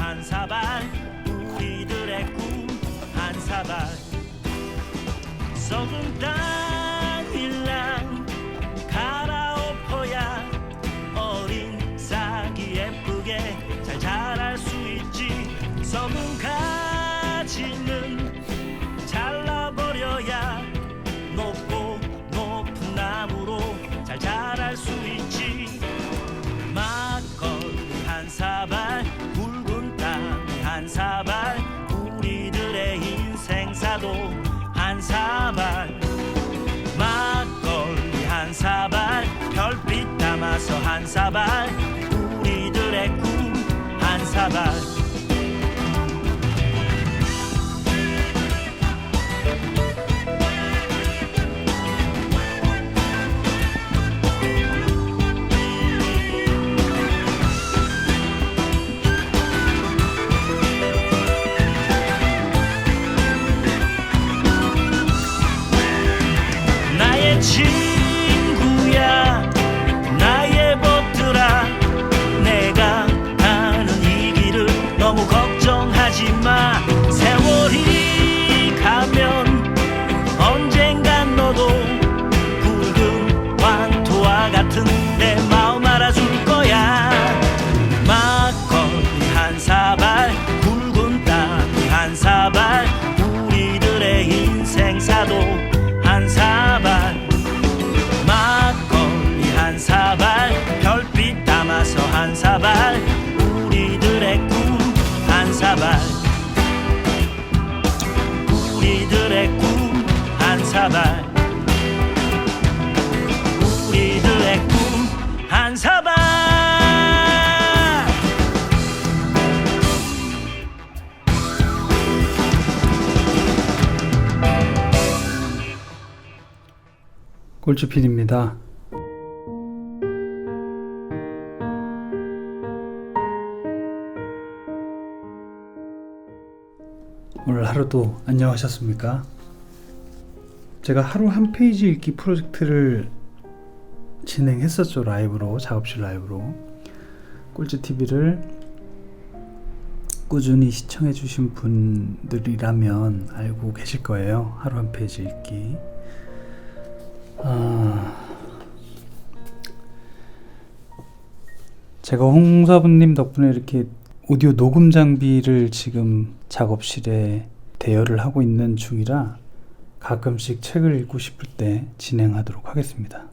한 사발 우리들의 꿈 한 사발 썩은 땅일랑 갈아엎어야 어린 싹이 예쁘게 잘 자랄 수 있지. 썩은 가지는 잘라버려야 높고 높은 나무로 잘 자랄 수 있지. 막걸리 한 사발 굵은 땅 한 사발 우리들의 인생사도 한 사발 막걸리 한 사발 별빛 담아서 한 사발 우리들의 꿈 한 사발 나의 친구야 나의 벗들아 내가 가는 이 길을 너무 걱정하지 마. 세월이 가면 언젠간 너도 붉은 황토와 같은 내 마음 알아줄 거야. 막걸리 한 사발 굵은 땅 한 사발 우리들의 인생사도 한 사발 막걸리 한 사발 별빛 담아서 한 사발 우리들의 꿈 한 사발 우리들의 꿈 한 사발 우리들의 꿈 한 사발. 꼴주필입니다. 오늘 하루도 안녕하셨습니까? 제가 하루 한 페이지 읽기 프로젝트를 진행했었죠. 라이브로, 작업실 라이브로. 꼴주TV를 꾸준히 시청해 주신 분들이라면 알고 계실 거예요. 하루 한 페이지 읽기. 제가 홍사부님 덕분에 이렇게 오디오 녹음 장비를 지금 작업실에 대여를 하고 있는 중이라 가끔씩 책을 읽고 싶을 때 진행하도록 하겠습니다.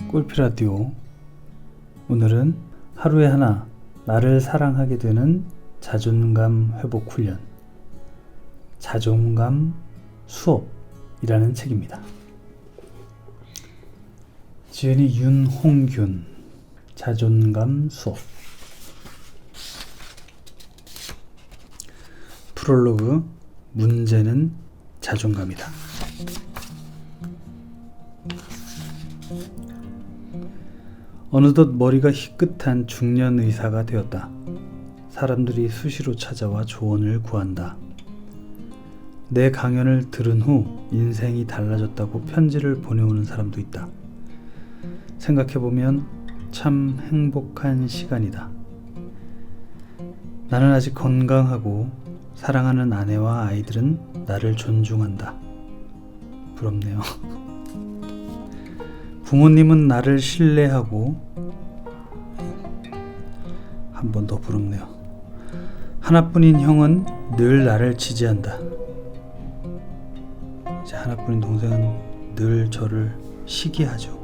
꼴피라디오, 오늘은 하루에 하나 나를 사랑하게 되는 자존감 회복 훈련, 자존감 수업이라는 책입니다. 지은이 윤홍균, 자존감 수업. 프롤로그, 문제는 자존감이다. 어느덧 머리가 희끗한 중년 의사가 되었다. 사람들이 수시로 찾아와 조언을 구한다. 내 강연을 들은 후 인생이 달라졌다고 편지를 보내오는 사람도 있다. 생각해보면 참 행복한 시간이다. 나는 아직 건강하고 사랑하는 아내와 아이들은 나를 존중한다. 부럽네요. 부모님은 나를 신뢰하고, 한 번 더 부럽네요. 하나뿐인 형은 늘 나를 지지한다. 이제 하나뿐인 동생은 늘 저를 시기하죠.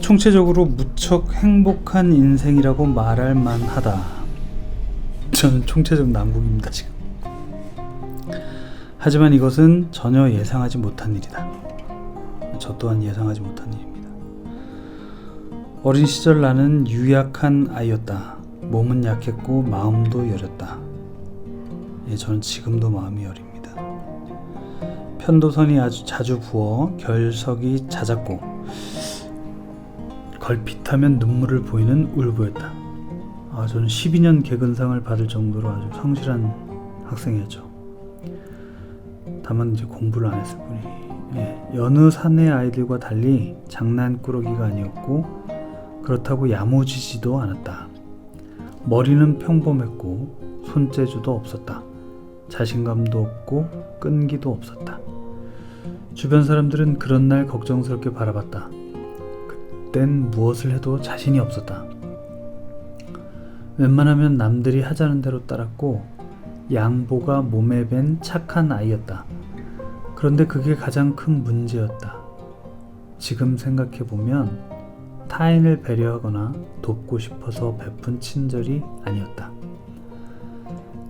총체적으로 무척 행복한 인생이라고 말할 만하다. 저는 총체적 난국입니다 지금. 하지만 이것은 전혀 예상하지 못한 일이다. 저 또한 예상하지 못한 일입니다. 어린 시절 나는 유약한 아이였다. 몸은 약했고 마음도 여렸다. 저는 지금도 마음이 여립니다. 편도선이 아주 자주 부어 결석이 잦았고 걸핏하면 눈물을 보이는 울보였다. 저는 12년 개근상을 받을 정도로 아주 성실한 학생이었죠. 다만 이제 공부를 안 했을 뿐이. 여느 사내 아이들과 달리 장난꾸러기가 아니었고 그렇다고 야무지지도 않았다. 머리는 평범했고 손재주도 없었다. 자신감도 없고 끈기도 없었다. 주변 사람들은 그런 날 걱정스럽게 바라봤다. 그땐 무엇을 해도 자신이 없었다. 웬만하면 남들이 하자는 대로 따랐고 양보가 몸에 밴 착한 아이였다. 그런데 그게 가장 큰 문제였다. 지금 생각해보면 타인을 배려하거나 돕고 싶어서 베푼 친절이 아니었다.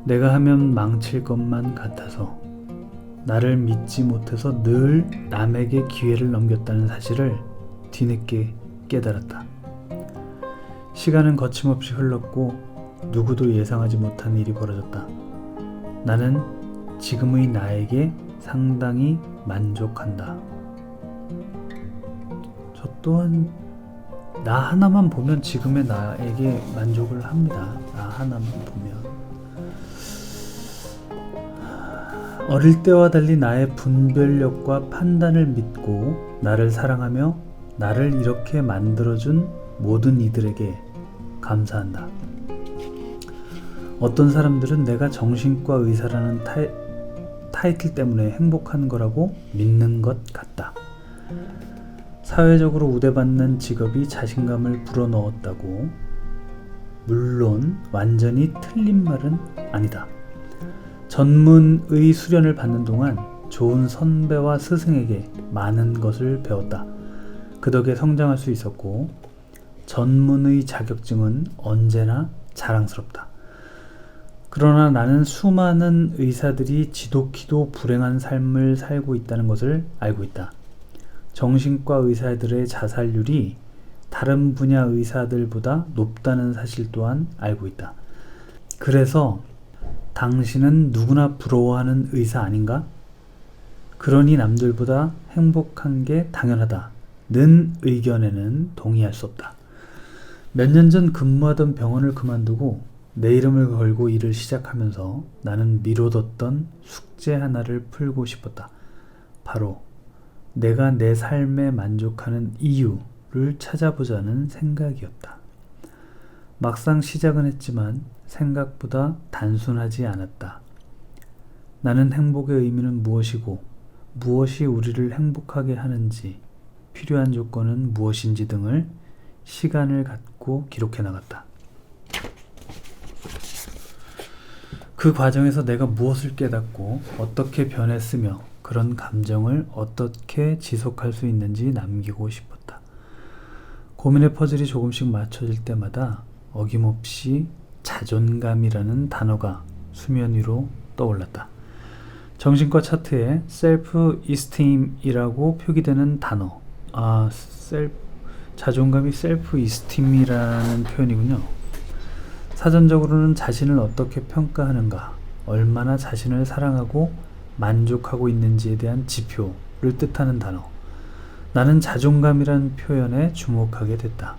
내가 하면 망칠 것만 같아서, 나를 믿지 못해서 늘 남에게 기회를 넘겼다는 사실을 뒤늦게 깨달았다. 시간은 거침없이 흘렀고 누구도 예상하지 못한 일이 벌어졌다. 나는 지금의 나에게 상당히 만족한다. 저 또한 나 하나만 보면 지금의 나에게 만족을 합니다. 나 하나만 보면. 어릴 때와 달리 나의 분별력과 판단을 믿고 나를 사랑하며 나를 이렇게 만들어준 모든 이들에게 감사한다. 어떤 사람들은 내가 정신과 의사라는 타이틀 때문에 행복한 거라고 믿는 것 같다. 사회적으로 우대받는 직업이 자신감을 불어넣었다고. 물론 완전히 틀린 말은 아니다. 전문의 수련을 받는 동안 좋은 선배와 스승에게 많은 것을 배웠다. 그 덕에 성장할 수 있었고 전문의 자격증은 언제나 자랑스럽다. 그러나 나는 수많은 의사들이 지독히도 불행한 삶을 살고 있다는 것을 알고 있다. 정신과 의사들의 자살률이 다른 분야 의사들보다 높다는 사실 또한 알고 있다. 그래서 당신은 누구나 부러워하는 의사 아닌가? 그러니 남들보다 행복한 게 당연하다. 는 의견에는 동의할 수 없다. 몇 년 전 근무하던 병원을 그만두고 내 이름을 걸고 일을 시작하면서 나는 미뤄뒀던 숙제 하나를 풀고 싶었다. 바로 내가 내 삶에 만족하는 이유를 찾아보자는 생각이었다. 막상 시작은 했지만 생각보다 단순하지 않았다. 나는 행복의 의미는 무엇이고 무엇이 우리를 행복하게 하는지, 필요한 조건은 무엇인지 등을 시간을 갖고 기록해 나갔다. 그 과정에서 내가 무엇을 깨닫고 어떻게 변했으며 그런 감정을 어떻게 지속할 수 있는지 남기고 싶었다. 고민의 퍼즐이 조금씩 맞춰질 때마다 어김없이 자존감이라는 단어가 수면 위로 떠올랐다. 정신과 차트에 셀프 이스팀이라고 표기되는 단어. 자존감이 셀프 이스팀이라는 표현이군요. 사전적으로는 자신을 어떻게 평가하는가, 얼마나 자신을 사랑하고 만족하고 있는지에 대한 지표를 뜻하는 단어. 나는 자존감이라는 표현에 주목하게 됐다.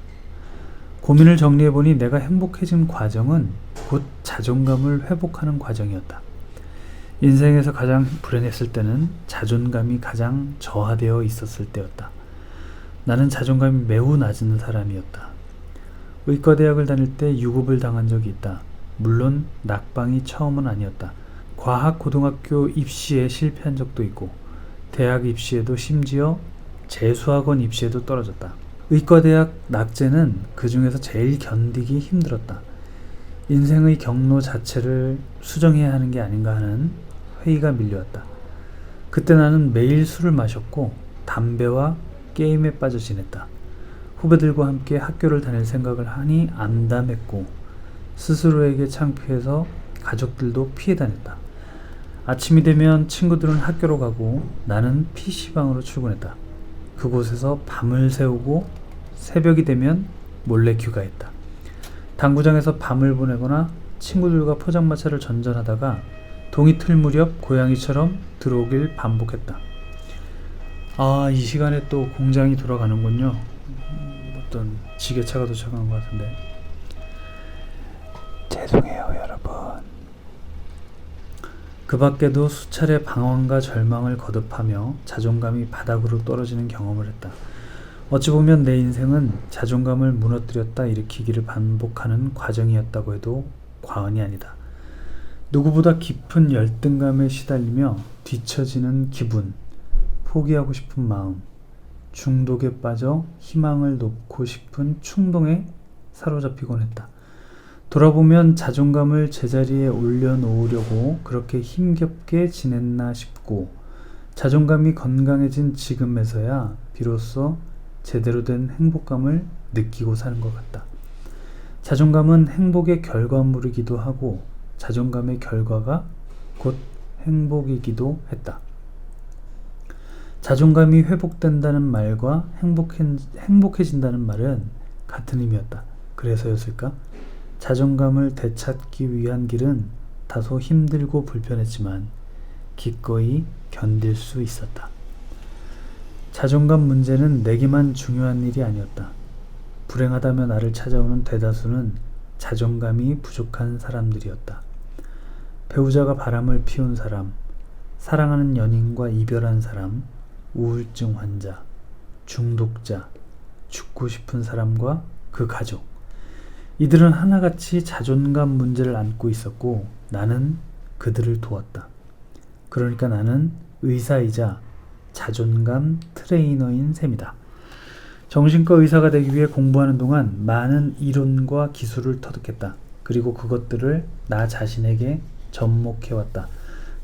고민을 정리해보니 내가 행복해진 과정은 곧 자존감을 회복하는 과정이었다. 인생에서 가장 불행했을 때는 자존감이 가장 저하되어 있었을 때였다. 나는 자존감이 매우 낮은 사람이었다. 의과대학을 다닐 때 유급을 당한 적이 있다. 물론 낙방이 처음은 아니었다. 과학고등학교 입시에 실패한 적도 있고 대학 입시에도 심지어 재수학원 입시에도 떨어졌다. 의과대학 낙제는 그 중에서 제일 견디기 힘들었다. 인생의 경로 자체를 수정해야 하는 게 아닌가 하는 회의가 밀려왔다. 그때 나는 매일 술을 마셨고 담배와 게임에 빠져 지냈다. 후배들과 함께 학교를 다닐 생각을 하니 암담했고 스스로에게 창피해서 가족들도 피해 다녔다. 아침이 되면 친구들은 학교로 가고 나는 PC방으로 출근했다. 그곳에서 밤을 새우고 새벽이 되면 몰래 귀가했다. 당구장에서 밤을 보내거나 친구들과 포장마차를 전전하다가 동이 틀 무렵 고양이처럼 들어오길 반복했다. 이 시간에 또 공장이 돌아가는군요. 어떤 지게차가 도착한 것 같은데. 죄송해요, 여러분. 그 밖에도 수차례 방황과 절망을 거듭하며 자존감이 바닥으로 떨어지는 경험을 했다. 어찌 보면 내 인생은 자존감을 무너뜨렸다 일으키기를 반복하는 과정이었다고 해도 과언이 아니다. 누구보다 깊은 열등감에 시달리며 뒤처지는 기분, 포기하고 싶은 마음, 중독에 빠져 희망을 놓고 싶은 충동에 사로잡히곤 했다. 돌아보면 자존감을 제자리에 올려놓으려고 그렇게 힘겹게 지냈나 싶고, 자존감이 건강해진 지금에서야 비로소 제대로 된 행복감을 느끼고 사는 것 같다. 자존감은 행복의 결과물이기도 하고 자존감의 결과가 곧 행복이기도 했다. 자존감이 회복된다는 말과 행복해진다는 말은 같은 의미였다. 그래서였을까? 자존감을 되찾기 위한 길은 다소 힘들고 불편했지만 기꺼이 견딜 수 있었다. 자존감 문제는 내게만 중요한 일이 아니었다. 불행하다며 나를 찾아오는 대다수는 자존감이 부족한 사람들이었다. 배우자가 바람을 피운 사람, 사랑하는 연인과 이별한 사람, 우울증 환자, 중독자, 죽고 싶은 사람과 그 가족. 이들은 하나같이 자존감 문제를 안고 있었고 나는 그들을 도왔다. 그러니까 나는 의사이자 자존감 트레이너인 셈이다. 정신과 의사가 되기 위해 공부하는 동안 많은 이론과 기술을 터득했다. 그리고 그것들을 나 자신에게 접목해왔다.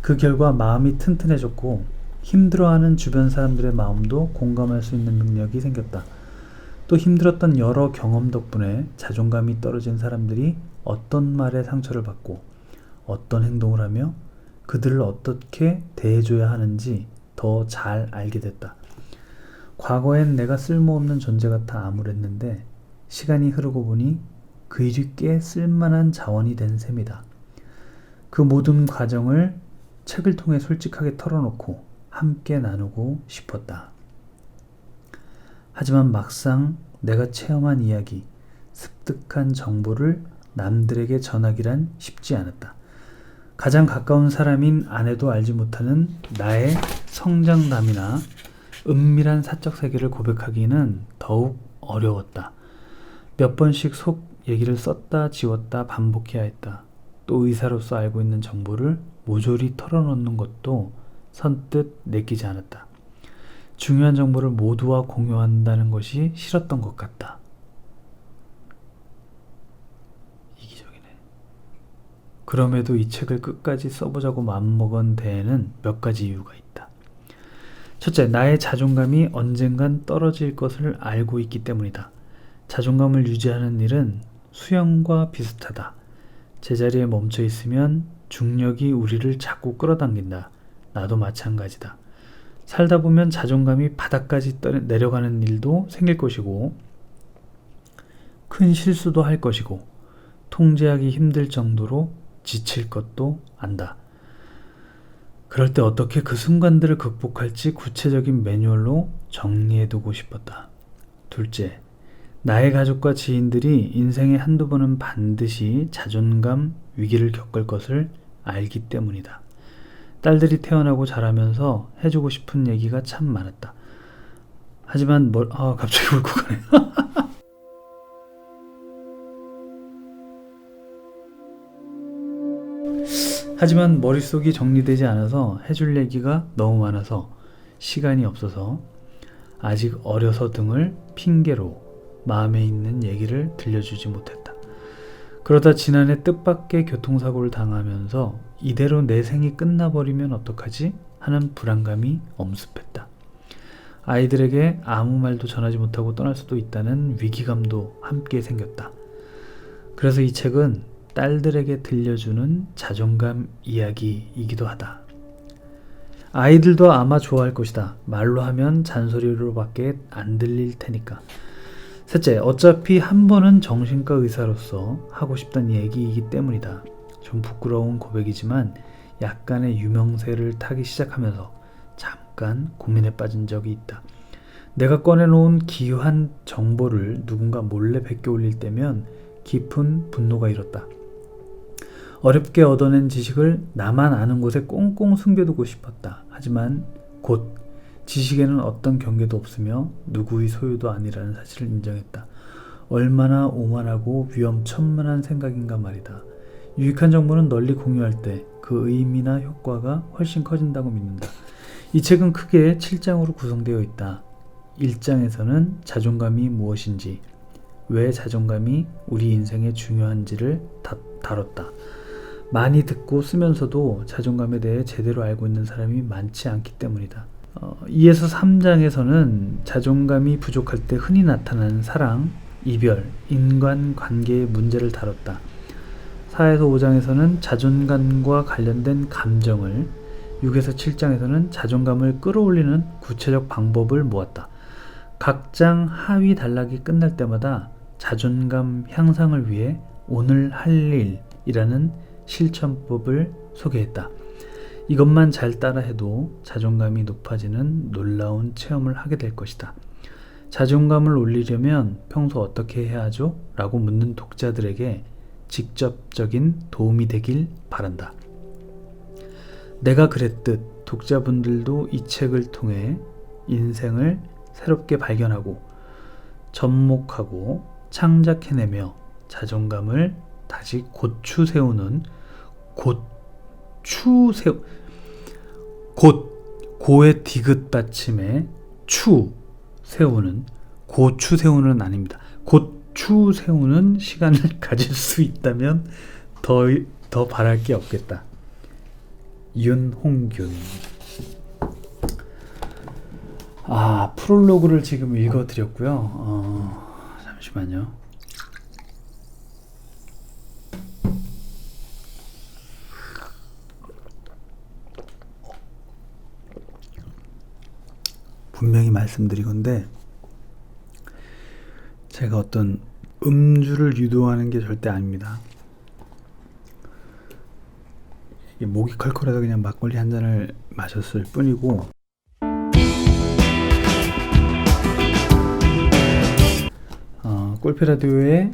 그 결과 마음이 튼튼해졌고 힘들어하는 주변 사람들의 마음도 공감할 수 있는 능력이 생겼다. 또 힘들었던 여러 경험 덕분에 자존감이 떨어진 사람들이 어떤 말에 상처를 받고 어떤 행동을 하며 그들을 어떻게 대해줘야 하는지 더 잘 알게 됐다. 과거엔 내가 쓸모없는 존재 같아 암울했는데 시간이 흐르고 보니 그 일이 꽤 쓸만한 자원이 된 셈이다. 그 모든 과정을 책을 통해 솔직하게 털어놓고 함께 나누고 싶었다. 하지만 막상 내가 체험한 이야기, 습득한 정보를 남들에게 전하기란 쉽지 않았다. 가장 가까운 사람인 아내도 알지 못하는 나의 성장담이나 은밀한 사적 세계를 고백하기는 더욱 어려웠다. 몇 번씩 속 얘기를 썼다 지웠다 반복해야 했다. 또 의사로서 알고 있는 정보를 모조리 털어놓는 것도 선뜻 내키지 않았다. 중요한 정보를 모두와 공유한다는 것이 싫었던 것 같다. 이기적이네. 그럼에도 이 책을 끝까지 써보자고 마음먹은 데에는 몇 가지 이유가 있다. 첫째, 나의 자존감이 언젠간 떨어질 것을 알고 있기 때문이다. 자존감을 유지하는 일은 수영과 비슷하다. 제자리에 멈춰 있으면 중력이 우리를 자꾸 끌어당긴다. 나도 마찬가지다. 살다 보면 자존감이 바닥까지 내려가는 일도 생길 것이고 큰 실수도 할 것이고 통제하기 힘들 정도로 지칠 것도 안다. 그럴 때 어떻게 그 순간들을 극복할지 구체적인 매뉴얼로 정리해두고 싶었다. 둘째, 나의 가족과 지인들이 인생에 한두 번은 반드시 자존감 위기를 겪을 것을 알기 때문이다. 딸들이 태어나고 자라면서 해주고 싶은 얘기가 참 많았다. 하지만 갑자기 울고 가네. 하지만 머릿속이 정리되지 않아서 해줄 얘기가 너무 많아서 시간이 없어서 아직 어려서 등을 핑계로 마음에 있는 얘기를 들려주지 못했다. 그러다 지난해 뜻밖의 교통사고를 당하면서 이대로 내 생이 끝나버리면 어떡하지? 하는 불안감이 엄습했다. 아이들에게 아무 말도 전하지 못하고 떠날 수도 있다는 위기감도 함께 생겼다. 그래서 이 책은 딸들에게 들려주는 자존감 이야기이기도 하다. 아이들도 아마 좋아할 것이다. 말로 하면 잔소리로밖에 안 들릴 테니까. 셋째, 어차피 한 번은 정신과 의사로서 하고 싶던 얘기이기 때문이다. 좀 부끄러운 고백이지만 약간의 유명세를 타기 시작하면서 잠깐 고민에 빠진 적이 있다. 내가 꺼내놓은 기이한 정보를 누군가 몰래 베껴 올릴 때면 깊은 분노가 일었다. 어렵게 얻어낸 지식을 나만 아는 곳에 꽁꽁 숨겨두고 싶었다. 하지만 곧 지식에는 어떤 경계도 없으며 누구의 소유도 아니라는 사실을 인정했다. 얼마나 오만하고 위험천만한 생각인가 말이다. 유익한 정보는 널리 공유할 때 그 의미나 효과가 훨씬 커진다고 믿는다. 이 책은 크게 7장으로 구성되어 있다. 1장에서는 자존감이 무엇인지, 왜 자존감이 우리 인생에 중요한지를 다뤘다. 많이 듣고 쓰면서도 자존감에 대해 제대로 알고 있는 사람이 많지 않기 때문이다. 2에서 3장에서는 자존감이 부족할 때 흔히 나타나는 사랑, 이별, 인간관계의 문제를 다뤘다. 4에서 5장에서는 자존감과 관련된 감정을, 6에서 7장에서는 자존감을 끌어올리는 구체적 방법을 모았다. 각 장 하위 단락이 끝날 때마다 자존감 향상을 위해 오늘 할 일이라는 실천법을 소개했다. 이것만 잘 따라해도 자존감이 높아지는 놀라운 체험을 하게 될 것이다. 자존감을 올리려면 평소 어떻게 해야 하죠? 라고 묻는 독자들에게 직접적인 도움이 되길 바란다. 내가 그랬듯 독자분들도 이 책을 통해 인생을 새롭게 발견하고 접목하고 창작해내며 자존감을 다시 고의 디귿 받침에 고추 세우는 아닙니다. 고추 세우는 시간을 가질 수 있다면 더 바랄 게 없겠다. 윤홍균. 프롤로그를 지금 읽어드렸고요. 잠시만요. 분명히 말씀드리건데 제가 어떤 음주를 유도하는 게 절대 아닙니다. 이게 목이 컬컬해서 그냥 막걸리 한 잔을 마셨을 뿐이고, 골프라디오에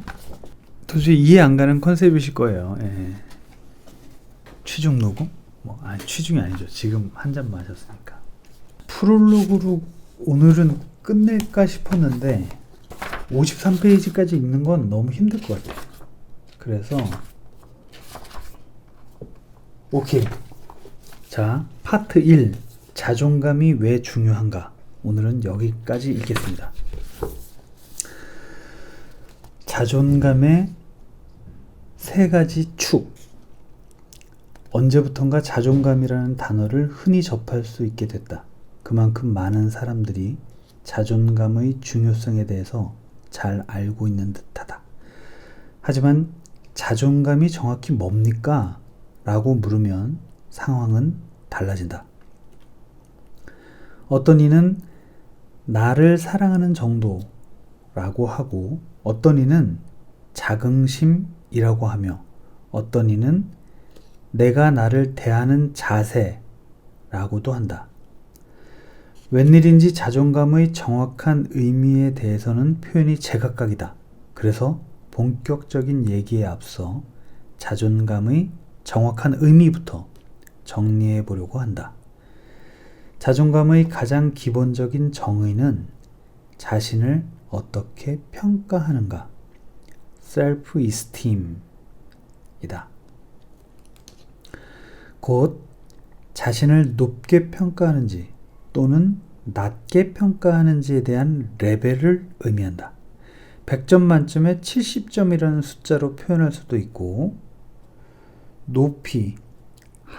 도저히 이해 안 가는 컨셉이실 거예요. 예. 취중 녹음? 취중이 아니죠. 지금 한 잔 마셨으니까. 프롤로그로 오늘은 끝낼까 싶었는데 53페이지까지 읽는 건 너무 힘들 것 같아요. 그래서 오케이. 자, 파트 1. 자존감이 왜 중요한가? 오늘은 여기까지 읽겠습니다. 자존감의 세 가지 축. 언제부턴가 자존감이라는 단어를 흔히 접할 수 있게 됐다. 그만큼 많은 사람들이 자존감의 중요성에 대해서 잘 알고 있는 듯하다. 하지만 자존감이 정확히 뭡니까? 라고 물으면 상황은 달라진다. 어떤 이는 나를 사랑하는 정도라고 하고, 어떤 이는 자긍심이라고 하며, 어떤 이는 내가 나를 대하는 자세라고도 한다. 웬일인지 자존감의 정확한 의미에 대해서는 표현이 제각각이다. 그래서 본격적인 얘기에 앞서 자존감의 정확한 의미부터 정리해 보려고 한다. 자존감의 가장 기본적인 정의는 자신을 어떻게 평가하는가, self-esteem이다. 곧 자신을 높게 평가하는지 또는 낮게 평가하는지에 대한 레벨을 의미한다. 100점 만점에 70점이라는 숫자로 표현할 수도 있고, 높이,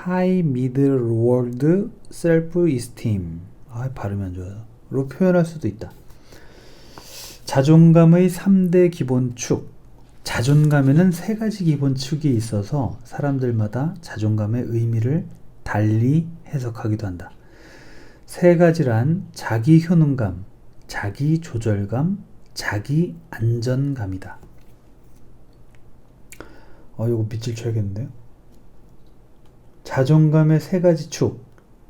high, middle, lowered, self-esteem, 발음이 안 좋아요. 로 표현할 수도 있다. 자존감의 3대 기본축. 자존감에는 3가지 기본축이 있어서 사람들마다 자존감의 의미를 달리 해석하기도 한다. 3가지란 자기 효능감, 자기 조절감, 자기 안전감이다. 이거 밑줄 쳐야겠는데요? 자존감의 3가지 축.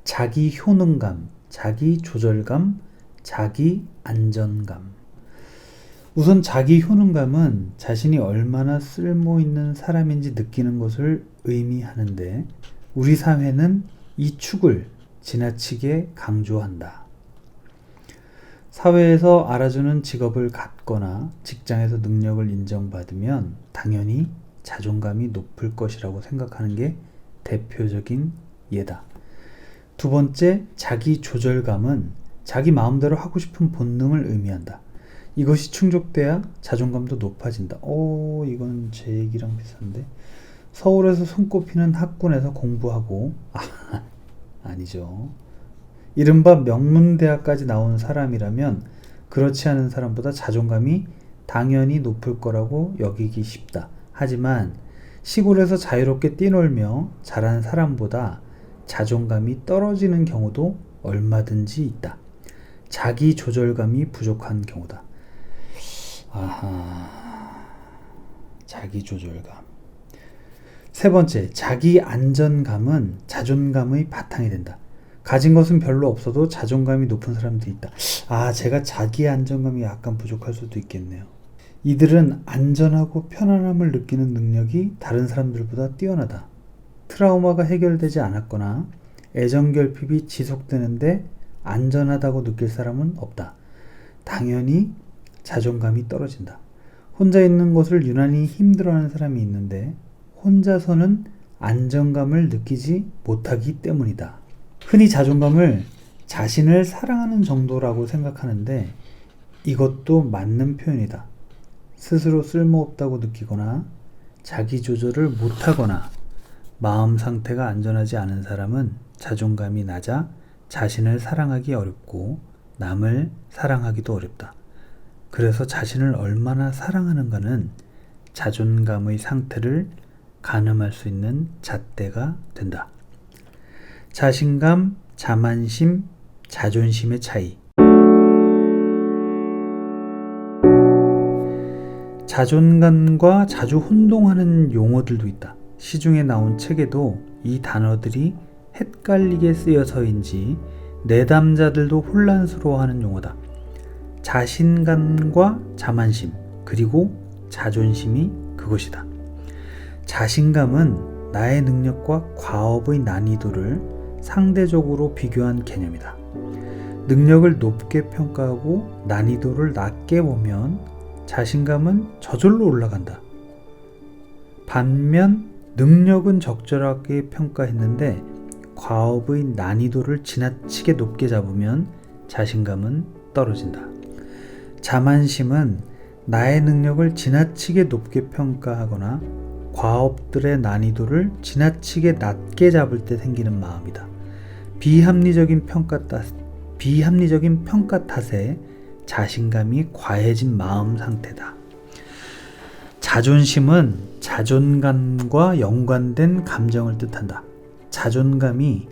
자기 효능감, 자기 조절감, 자기 안전감. 우선 자기 효능감은 자신이 얼마나 쓸모 있는 사람인지 느끼는 것을 의미하는데 우리 사회는 이 축을 지나치게 강조한다. 사회에서 알아주는 직업을 갖거나 직장에서 능력을 인정받으면 당연히 자존감이 높을 것이라고 생각하는 게 대표적인 예다. 두 번째, 자기 조절감은 자기 마음대로 하고 싶은 본능을 의미한다. 이것이 충족돼야 자존감도 높아진다. 이건 제 얘기랑 비슷한데. 서울에서 손꼽히는 학군에서 공부하고 아니죠. 이른바 명문대학까지 나온 사람이라면 그렇지 않은 사람보다 자존감이 당연히 높을 거라고 여기기 쉽다. 하지만 시골에서 자유롭게 뛰놀며 자란 사람보다 자존감이 떨어지는 경우도 얼마든지 있다. 자기 조절감이 부족한 경우다. 자기 조절감. 세 번째, 자기 안전감은 자존감의 바탕이 된다. 가진 것은 별로 없어도 자존감이 높은 사람들이 있다. 제가 자기 안정감이 약간 부족할 수도 있겠네요. 이들은 안전하고 편안함을 느끼는 능력이 다른 사람들보다 뛰어나다. 트라우마가 해결되지 않았거나 애정결핍이 지속되는데 안전하다고 느낄 사람은 없다. 당연히 자존감이 떨어진다. 혼자 있는 것을 유난히 힘들어하는 사람이 있는데 혼자서는 안정감을 느끼지 못하기 때문이다. 흔히 자존감을 자신을 사랑하는 정도라고 생각하는데 이것도 맞는 표현이다. 스스로 쓸모없다고 느끼거나 자기 조절을 못하거나 마음 상태가 안전하지 않은 사람은 자존감이 낮아 자신을 사랑하기 어렵고 남을 사랑하기도 어렵다. 그래서 자신을 얼마나 사랑하는가는 자존감의 상태를 가늠할 수 있는 잣대가 된다. 자신감, 자만심, 자존심의 차이. 자존감과 자주 혼동하는 용어들도 있다. 시중에 나온 책에도 이 단어들이 헷갈리게 쓰여서인지 내담자들도 혼란스러워하는 용어다. 자신감과 자만심, 그리고 자존심이 그것이다. 자신감은 나의 능력과 과업의 난이도를 상대적으로 비교한 개념이다. 능력을 높게 평가하고 난이도를 낮게 보면 자신감은 저절로 올라간다. 반면 능력은 적절하게 평가했는데 과업의 난이도를 지나치게 높게 잡으면 자신감은 떨어진다. 자만심은 나의 능력을 지나치게 높게 평가하거나 과업들의 난이도를 지나치게 낮게 잡을 때 생기는 마음이다. 비합리적인 평가 탓에 자신감이 과해진 마음 상태다. 자존심은 자존감과 연관된 감정을 뜻한다. 자존감이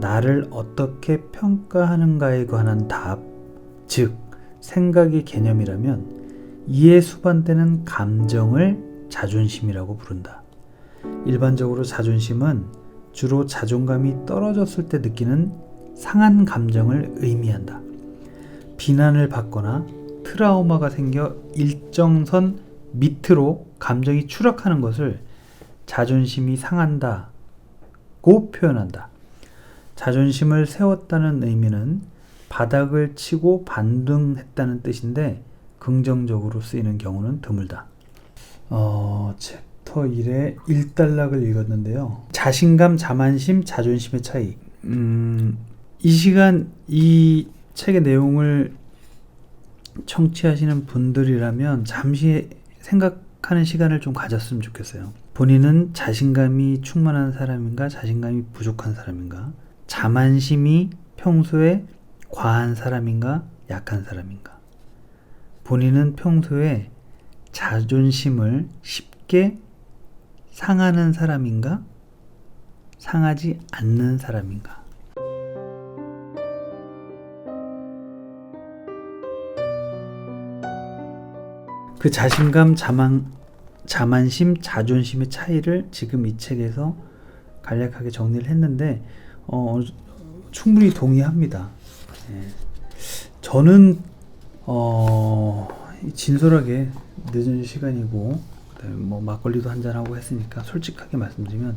나를 어떻게 평가하는가에 관한 답, 즉 생각의 개념이라면 이에 수반되는 감정을 자존심이라고 부른다. 일반적으로 자존심은 주로 자존감이 떨어졌을 때 느끼는 상한 감정을 의미한다. 비난을 받거나 트라우마가 생겨 일정선 밑으로 감정이 추락하는 것을 자존심이 상한다고 표현한다. 자존심을 세웠다는 의미는 바닥을 치고 반등했다는 뜻인데 긍정적으로 쓰이는 경우는 드물다. 챕터 1의 1단락을 읽었는데요. 자신감, 자만심, 자존심의 차이. 이 시간 이 책의 내용을 청취하시는 분들이라면 잠시 생각하는 시간을 좀 가졌으면 좋겠어요. 본인은 자신감이 충만한 사람인가, 자신감이 부족한 사람인가, 자만심이 평소에 과한 사람인가, 약한 사람인가, 본인은 평소에 자존심을 쉽게 상하는 사람인가, 상하지 않는 사람인가. 그 자신감, 자만심, 자존심의 차이를 지금 이 책에서 간략하게 정리를 했는데 충분히 동의합니다. 저는 진솔하게 늦은 시간이고 그다음에 뭐 막걸리도 한잔 하고 했으니까 솔직하게 말씀드리면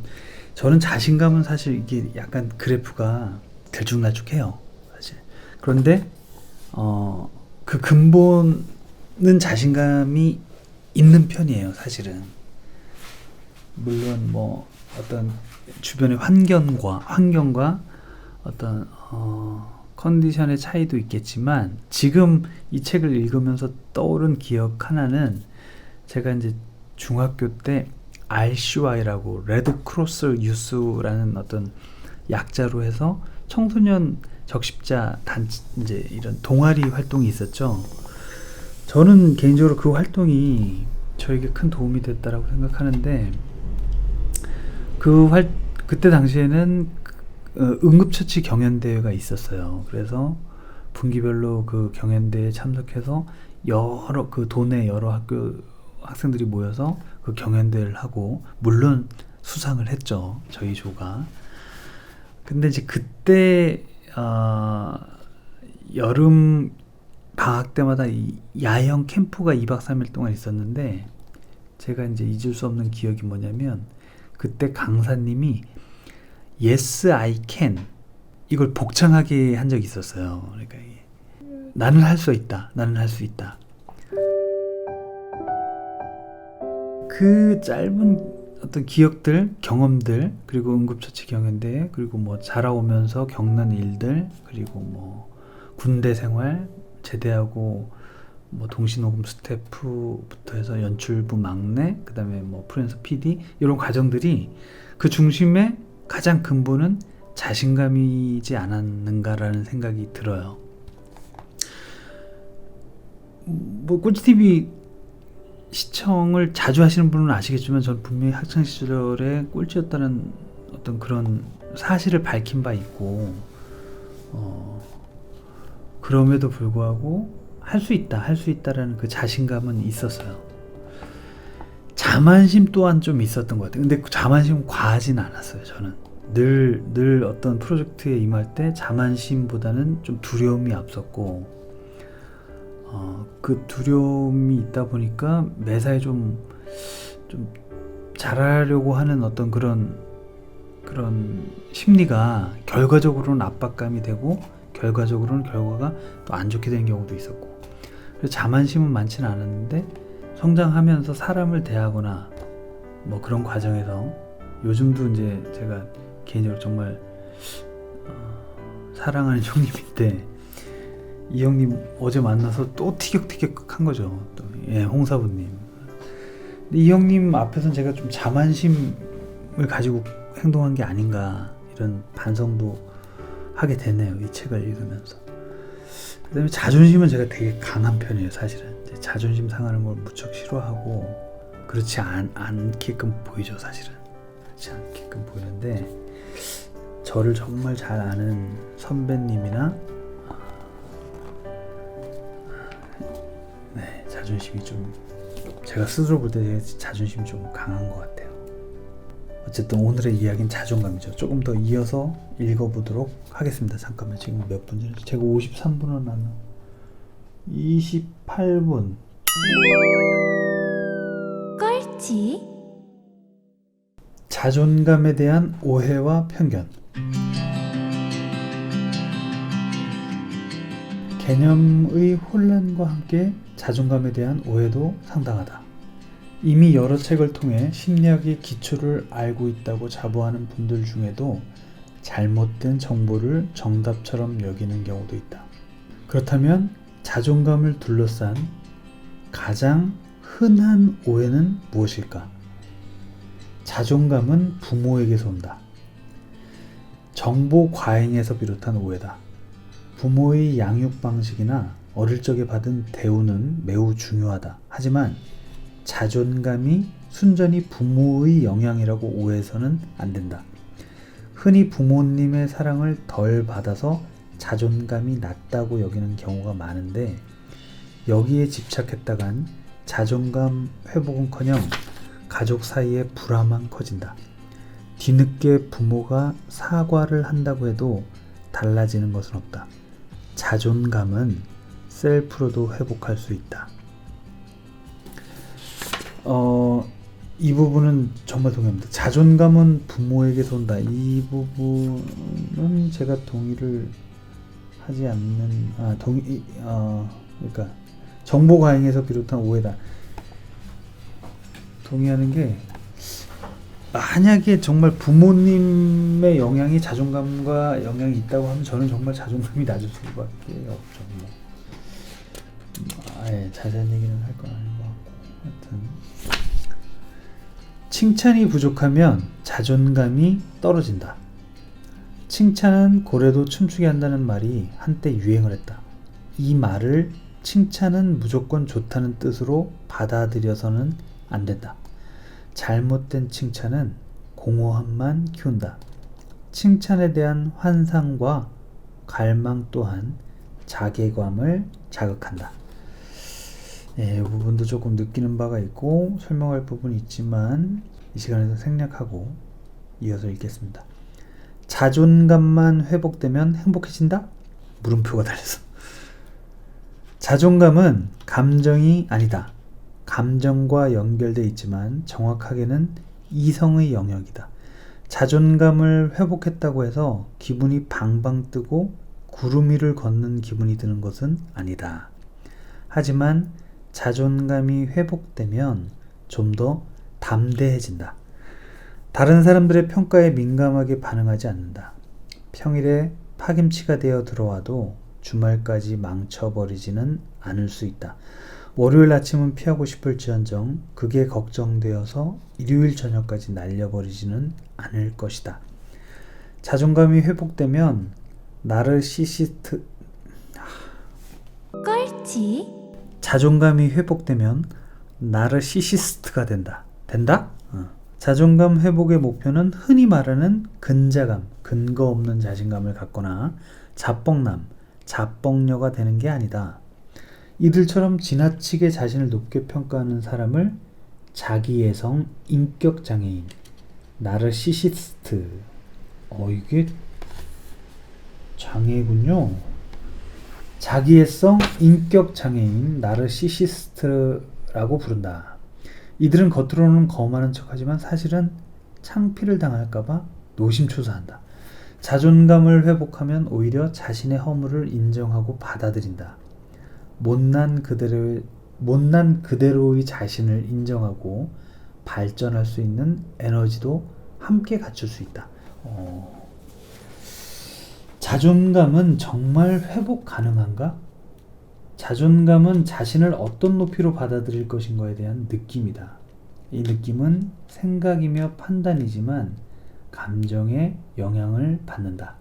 저는 자신감은 사실 이게 약간 그래프가 들쭉날쭉해요 사실. 그런데 그 근본은 자신감이 있는 편이에요 사실은. 물론 뭐 어떤 주변의 환경과 어떤 컨디션의 차이도 있겠지만 지금 이 책을 읽으면서 떠오른 기억 하나는 제가 이제 중학교 때 RCY라고 레드 크로스 유스라는 어떤 약자로 해서 청소년 적십자 단체 이제 이런 동아리 활동이 있었죠. 저는 개인적으로 그 활동이 저에게 큰 도움이 됐다라고 생각하는데 그때 당시에는 응급처치 경연대회가 있었어요. 그래서 분기별로 그 경연대회에 참석해서 여러 그 도내 여러 학교 학생들이 모여서 그 경연대회를 하고 물론 수상을 했죠. 저희 조가. 근데 이제 그때 여름 방학 때마다 이 야영 캠프가 2박 3일 동안 있었는데 제가 이제 잊을 수 없는 기억이 뭐냐면 그때 강사님이 Yes, I can 이걸 복창하게 한 적이 있었어요. 그러니까 나는 할 수 있다. 나는 할 수 있다. 그 짧은 어떤 기억들, 경험들, 그리고 응급처치 경연대, 그리고 뭐 자라오면서 겪는 일들, 그리고 뭐 군대 생활, 제대하고 뭐 동시녹음 스태프부터 해서 연출부 막내, 그 다음에 뭐 프리랜서 PD 이런 과정들이 그 중심에 가장 근본은 자신감이지 않았는가라는 생각이 들어요. 뭐 꼴찌TV 시청을 자주 하시는 분은 아시겠지만 전 분명히 학창시절에 꼴찌였다는 어떤 그런 사실을 밝힌 바 있고 그럼에도 불구하고 할 수 있다라는 그 자신감은 있었어요. 자만심 또한 좀 있었던 것 같아요. 근데 그 자만심은 과하진 않았어요. 저는 늘 어떤 프로젝트에 임할 때 자만심보다는 좀 두려움이 앞섰고 그 두려움이 있다 보니까 매사에 좀 잘하려고 하는 어떤 그런 심리가 결과적으로는 압박감이 되고 결과적으로는 결과가 또 안 좋게 되는 경우도 있었고 그래서 자만심은 많지는 않았는데 성장하면서 사람을 대하거나 뭐 그런 과정에서 요즘도 이제 제가 개인적으로 정말 사랑하는 형님인데 이 형님 어제 만나서 또 티격태격한 거죠. 또 홍사부님. 이 형님 앞에서는 제가 좀 자만심을 가지고 행동한 게 아닌가 이런 반성도 하게 되네요. 이 책을 읽으면서. 그 다음에 자존심은 제가 되게 강한 편이에요. 사실은 자존심 상하는 걸 무척 싫어하고 그렇지 않게끔 보이죠. 사실은 그렇지 않게끔 보이는데 저를 정말 잘 아는 선배님이나 자존심이 좀 제가 스스로 볼 때 자존심이 좀 강한 것 같아요. 어쨌든 오늘의 이야기는 자존감이죠. 조금 더 이어서 읽어보도록 하겠습니다. 잠깐만 지금 몇 분 전에 제가 53분을 나눠 28분 꼴찌 자존감에 대한 오해와 편견. 개념의 혼란과 함께 자존감에 대한 오해도 상당하다. 이미 여러 책을 통해 심리학의 기초를 알고 있다고 자부하는 분들 중에도 잘못된 정보를 정답처럼 여기는 경우도 있다. 그렇다면 자존감을 둘러싼 가장 흔한 오해는 무엇일까? 자존감은 부모에게서 온다. 정보 과잉에서 비롯한 오해다. 부모의 양육 방식이나 어릴 적에 받은 대우는 매우 중요하다. 하지만 자존감이 순전히 부모의 영향이라고 오해해서는 안 된다. 흔히 부모님의 사랑을 덜 받아서 자존감이 낮다고 여기는 경우가 많은데 여기에 집착했다간 자존감 회복은커녕 가족 사이의 불화만 커진다. 뒤늦게 부모가 사과를 한다고 해도 달라지는 것은 없다. 자존감은 셀프로도 회복할 수 있다. 이 부분은 정말 동의합니다. 자존감은 부모에게서 온다. 이 부분은 제가 동의를 하지 않는, 그러니까 정보 과잉에서 비롯한 오해다. 동의하는 게, 만약에 정말 부모님의 영향이 자존감과 영향이 있다고 하면 저는 정말 자존감이 낮을 수밖에 없죠. 아예 자세한 얘기는 할 건 아닌 것 같고, 하여튼 칭찬이 부족하면 자존감이 떨어진다. 칭찬은 고래도 춤추게 한다는 말이 한때 유행을 했다. 이 말을 칭찬은 무조건 좋다는 뜻으로 받아들여서는 안 된다. 잘못된 칭찬은 공허함만 키운다. 칭찬에 대한 환상과 갈망 또한 자괴감을 자극한다. 이 부분도 조금 느끼는 바가 있고 설명할 부분이 있지만 이 시간에서 생략하고 이어서 읽겠습니다. 자존감만 회복되면 행복해진다? 물음표가 달려서. 자존감은 감정이 아니다. 감정과 연결되어 있지만 정확하게는 이성의 영역이다. 자존감을 회복했다고 해서 기분이 방방 뜨고 구름 위를 걷는 기분이 드는 것은 아니다. 하지만 자존감이 회복되면 좀 더 담대해진다. 다른 사람들의 평가에 민감하게 반응하지 않는다. 평일에 파김치가 되어 들어와도 주말까지 망쳐버리지는 않을 수 있다. 월요일 아침은 피하고 싶을지언정 그게 걱정되어서 일요일 저녁까지 날려버리지는 않을 것이다. 자존감이 회복되면 자존감이 회복되면 나르시시스트가 된다. 된다? 자존감 회복의 목표는 흔히 말하는 근자감, 근거 없는 자신감을 갖거나 자뻑남, 자뻑녀가 되는 게 아니다. 이들처럼 지나치게 자신을 높게 평가하는 사람을 자기애성 인격장애인, 나르시시스트, 이게 장애군요. 자기애성 인격장애인, 나르시시스트라고 부른다. 이들은 겉으로는 거만한 척하지만 사실은 창피를 당할까봐 노심초사한다. 자존감을 회복하면 오히려 자신의 허물을 인정하고 받아들인다. 못난 그대로의 자신을 인정하고 발전할 수 있는 에너지도 함께 갖출 수 있다. 자존감은 정말 회복 가능한가? 자존감은 자신을 어떤 높이로 받아들일 것인가에 대한 느낌이다. 이 느낌은 생각이며 판단이지만 감정에 영향을 받는다.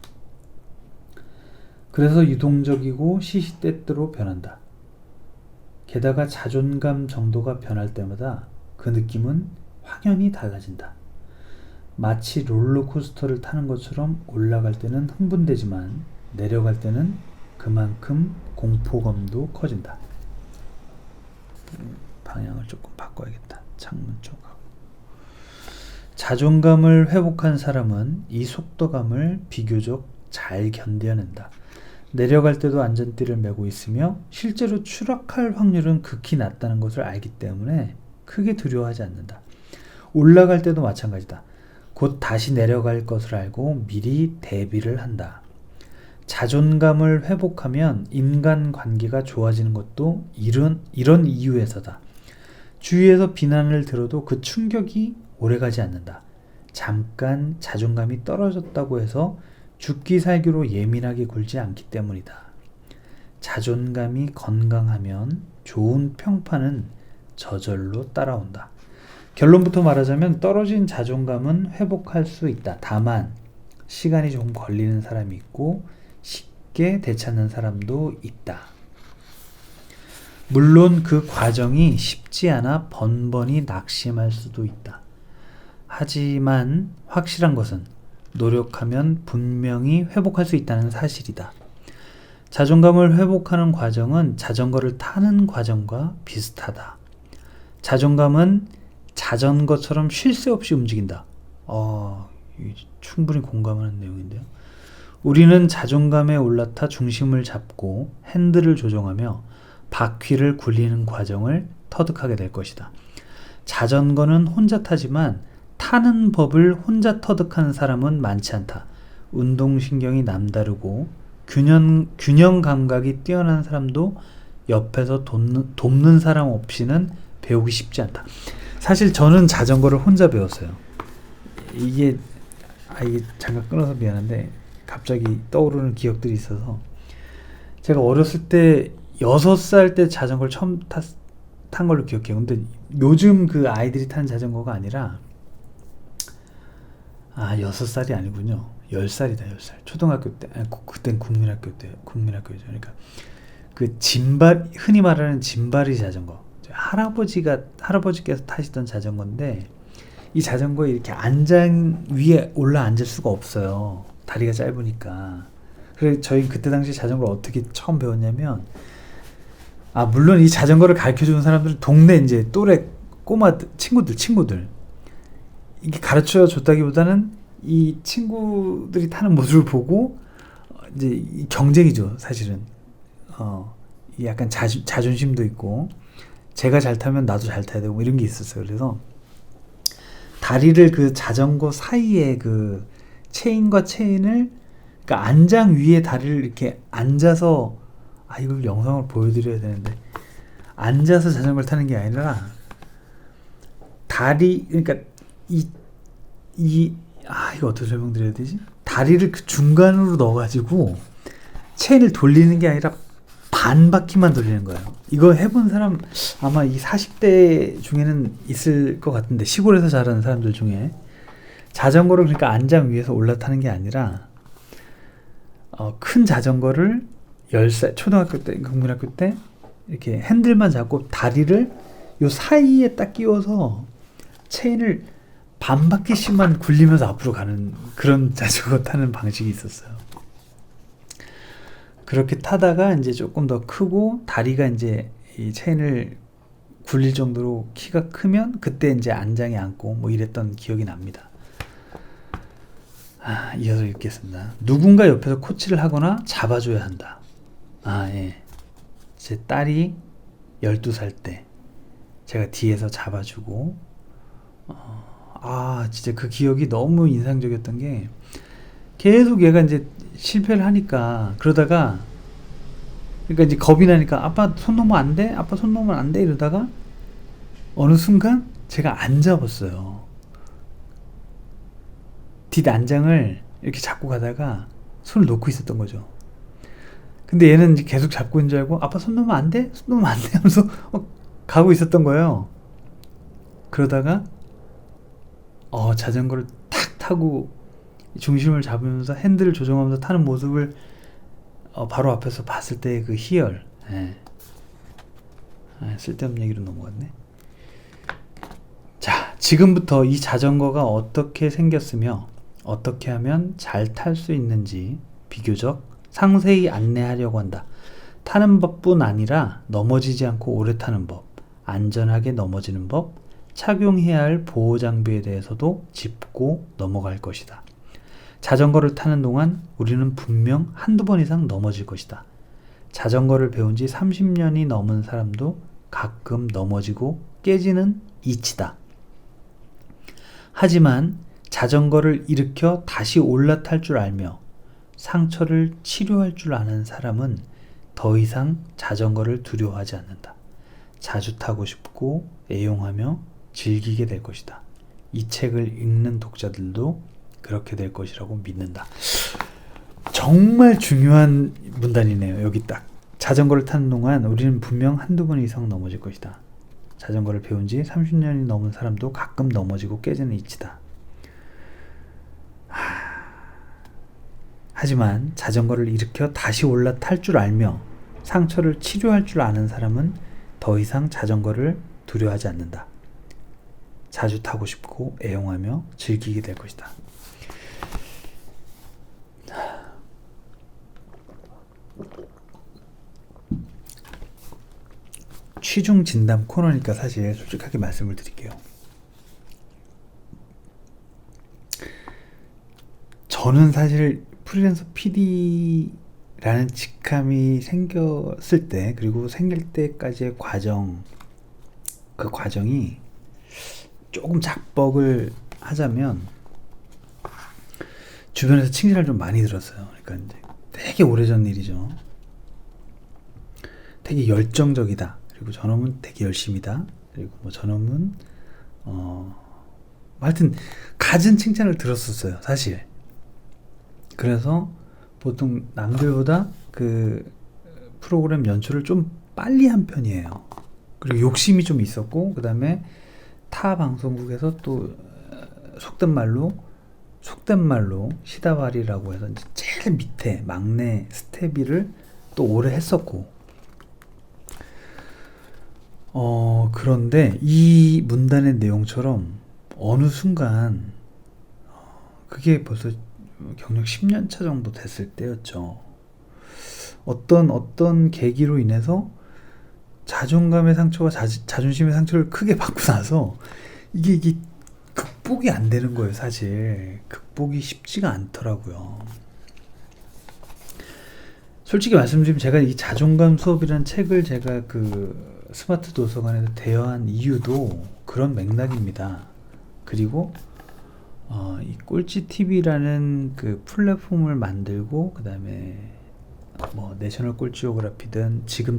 그래서 유동적이고 시시때때로 변한다. 게다가 자존감 정도가 변할 때마다 그 느낌은 확연히 달라진다. 마치 롤러코스터를 타는 것처럼 올라갈 때는 흥분되지만 내려갈 때는 그만큼 공포감도 커진다. 방향을 조금 바꿔야겠다. 창문 쪽하고. 자존감을 회복한 사람은 이 속도감을 비교적 잘 견뎌낸다. 내려갈 때도 안전띠를 메고 있으며 실제로 추락할 확률은 극히 낮다는 것을 알기 때문에 크게 두려워하지 않는다. 올라갈 때도 마찬가지다. 곧 다시 내려갈 것을 알고 미리 대비를 한다. 자존감을 회복하면 인간관계가 좋아지는 것도 이런 이유에서다. 주위에서 비난을 들어도 그 충격이 오래가지 않는다. 잠깐 자존감이 떨어졌다고 해서 죽기 살기로 예민하게 굴지 않기 때문이다. 자존감이 건강하면 좋은 평판은 저절로 따라온다. 결론부터 말하자면 떨어진 자존감은 회복할 수 있다. 다만 시간이 조금 걸리는 사람이 있고 쉽게 되찾는 사람도 있다. 물론 그 과정이 쉽지 않아 번번이 낙심할 수도 있다. 하지만 확실한 것은 노력하면 분명히 회복할 수 있다는 사실이다. 자존감을 회복하는 과정은 자전거를 타는 과정과 비슷하다. 자존감은 자전거처럼 쉴 새 없이 움직인다. 충분히 공감하는 내용인데요. 우리는 자존감에 올라타 중심을 잡고 핸들을 조정하며 바퀴를 굴리는 과정을 터득하게 될 것이다. 자전거는 혼자 타지만 타는 법을 혼자 터득하는 사람은 많지 않다. 운동신경이 남다르고 균형 감각이 뛰어난 사람도 옆에서 돕는 사람 없이는 배우기 쉽지 않다. 사실 저는 자전거를 혼자 배웠어요. 이게 잠깐 끊어서 미안한데 갑자기 떠오르는 기억들이 있어서, 제가 어렸을 때 6살 때 자전거를 처음 탄 걸로 기억해요. 근데 요즘 그 아이들이 타는 자전거가 아니라 6살이 아니군요. 10살이다. 10살. 초등학교 때, 그땐 국민학교죠. 그러니까 그 짐발, 흔히 말하는 짐발이 자전거. 할아버지께서 타시던 자전거인데, 이 자전거에 이렇게 안장 위에 올라 앉을 수가 없어요. 다리가 짧으니까. 그래서 저희 그때 당시 자전거를 어떻게 처음 배웠냐면, 물론 이 자전거를 가르쳐주는 사람들은 동네 이제 또래 꼬마 친구들 이게 가르쳐 줬다기보다는 이 친구들이 타는 모습을 보고 이제 경쟁이죠, 사실은. 약간 자존심도 있고, 제가 잘 타면 나도 잘 타야 되고 이런 게 있었어요. 그래서 다리를 그 자전거 사이에 그 체인과 체인을, 그러니까 안장 위에 다리를 이렇게 앉아서, 이걸 영상을 보여드려야 되는데, 앉아서 자전거를 타는 게 아니라 다리, 그러니까 이거 어떻게 설명드려야 되지? 다리를 그 중간으로 넣어가지고 체인을 돌리는 게 아니라 반 바퀴만 돌리는 거예요. 이거 해본 사람 아마 이 40대 중에는 있을 것 같은데, 시골에서 자라는 사람들 중에. 자전거를 그러니까 안장 위에서 올라타는 게 아니라 큰 자전거를 10살, 초등학교 때, 국민학교 때 이렇게 핸들만 잡고 다리를 요 사이에 딱 끼워서 체인을 반 바퀴씩만 굴리면서 앞으로 가는 그런 자전거 타는 방식이 있었어요. 그렇게 타다가 이제 조금 더 크고 다리가 이제 이 체인을 굴릴 정도로 키가 크면 그때 이제 안장에 앉고 뭐 이랬던 기억이 납니다. 이어서 읽겠습니다. 누군가 옆에서 코치를 하거나 잡아줘야 한다. 예. 제 딸이 12살 때 제가 뒤에서 잡아주고, 진짜 그 기억이 너무 인상적이었던 게, 계속 얘가 이제 실패를 하니까, 그러다가, 그러니까 이제 겁이 나니까 아빠 손 놓으면 안 돼? 아빠 손 놓으면 안 돼? 이러다가 어느 순간 제가 안 잡았어요. 뒷안장을 이렇게 잡고 가다가 손을 놓고 있었던 거죠. 근데 얘는 이제 계속 잡고 있는 줄 알고 아빠 손 놓으면 안 돼? 손 놓으면 안 돼? 하면서 가고 있었던 거예요. 그러다가 자전거를 탁 타고 중심을 잡으면서 핸들을 조정하면서 타는 모습을 바로 앞에서 봤을 때 그 희열. 쓸데없는 얘기로 넘어갔네. 자, 지금부터 이 자전거가 어떻게 생겼으며 어떻게 하면 잘 탈 수 있는지 비교적 상세히 안내하려고 한다. 타는 법뿐 아니라 넘어지지 않고 오래 타는 법, 안전하게 넘어지는 법, 착용해야 할 보호 장비에 대해서도 짚고 넘어갈 것이다. 자전거를 타는 동안 우리는 분명 한두 번 이상 넘어질 것이다. 자전거를 배운 지 30년이 넘은 사람도 가끔 넘어지고 깨지는 이치다. 하지만 자전거를 일으켜 다시 올라탈 줄 알며 상처를 치료할 줄 아는 사람은 더 이상 자전거를 두려워하지 않는다. 자주 타고 싶고 애용하며 즐기게 될 것이다. 이 책을 읽는 독자들도 그렇게 될 것이라고 믿는다. 정말 중요한 문단이네요. 여기 딱. 자전거를 타는 동안 우리는 분명 한두 번 이상 넘어질 것이다. 자전거를 배운 지 30년이 넘은 사람도 가끔 넘어지고 깨지는 이치다. 하지만 자전거를 일으켜 다시 올라탈 줄 알며 상처를 치료할 줄 아는 사람은 더 이상 자전거를 두려워하지 않는다. 자주 타고 싶고 애용하며 즐기게 될 것이다. 취중 진담 코너니까 사실 솔직하게 말씀을 드릴게요. 저는 사실 프리랜서 PD라는 직함이 생겼을 때, 그리고 생길 때까지의 과정, 그 과정이 조금 작벅을 하자면 주변에서 칭찬을 좀 많이 들었어요. 그러니까 이제 되게 오래전 일이죠. 되게 열정적이다. 그리고 저놈은 되게 열심이다. 그리고 뭐 저놈은 하여튼 갖은 칭찬을 들었었어요, 사실. 그래서 보통 남들보다 그 프로그램 연출을 좀 빨리 한 편이에요. 그리고 욕심이 좀 있었고, 그 다음에 타 방송국에서 또 속된 말로 시다발이라고 해서 이제 제일 밑에 막내 스텝일을 또 오래 했었고, 그런데 이 문단의 내용처럼 어느 순간 그게 벌써 경력 10년 차 정도 됐을 때였죠. 어떤 계기로 인해서 자존감의 상처와 자존심의 상처를 크게 받고 나서 이게 극복이 안 되는 거예요. 사실 극복이 쉽지가 않더라고요. 솔직히 말씀드리면 제가 이 자존감 수업이라는 책을 제가 그 스마트 도서관에서 대여한 이유도 그런 맥락입니다. 그리고 이 꼴찌 TV라는 그 플랫폼을 만들고, 그 다음에 뭐 내셔널 꼴찌오그라피든 지금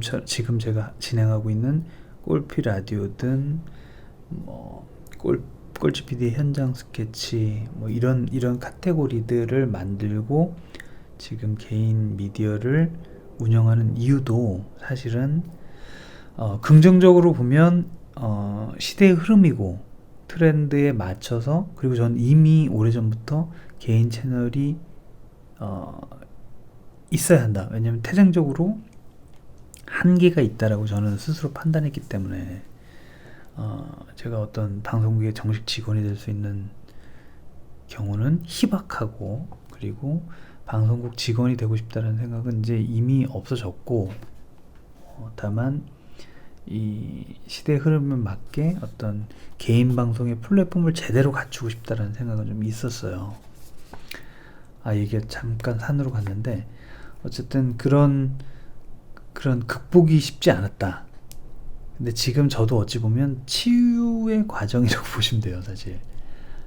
제가 진행하고 있는 꼴피 라디오든 뭐 꼴찌 PD의 현장 스케치 뭐 이런 카테고리들을 만들고 지금 개인 미디어를 운영하는 이유도 사실은 긍정적으로 보면 시대의 흐름이고 트렌드에 맞춰서, 그리고 전 이미 오래전부터 개인 채널이 있어야 한다. 왜냐하면 태생적으로 한계가 있다라고 저는 스스로 판단했기 때문에 제가 어떤 방송국의 정식 직원이 될 수 있는 경우는 희박하고, 그리고 방송국 직원이 되고 싶다는 생각은 이제 이미 없어졌고, 다만 이 시대의 흐름에 맞게 어떤 개인 방송의 플랫폼을 제대로 갖추고 싶다는 생각은 좀 있었어요. 이게 잠깐 산으로 갔는데, 어쨌든 그런 극복이 쉽지 않았다. 근데 지금 저도 어찌 보면 치유의 과정이라고 보시면 돼요. 사실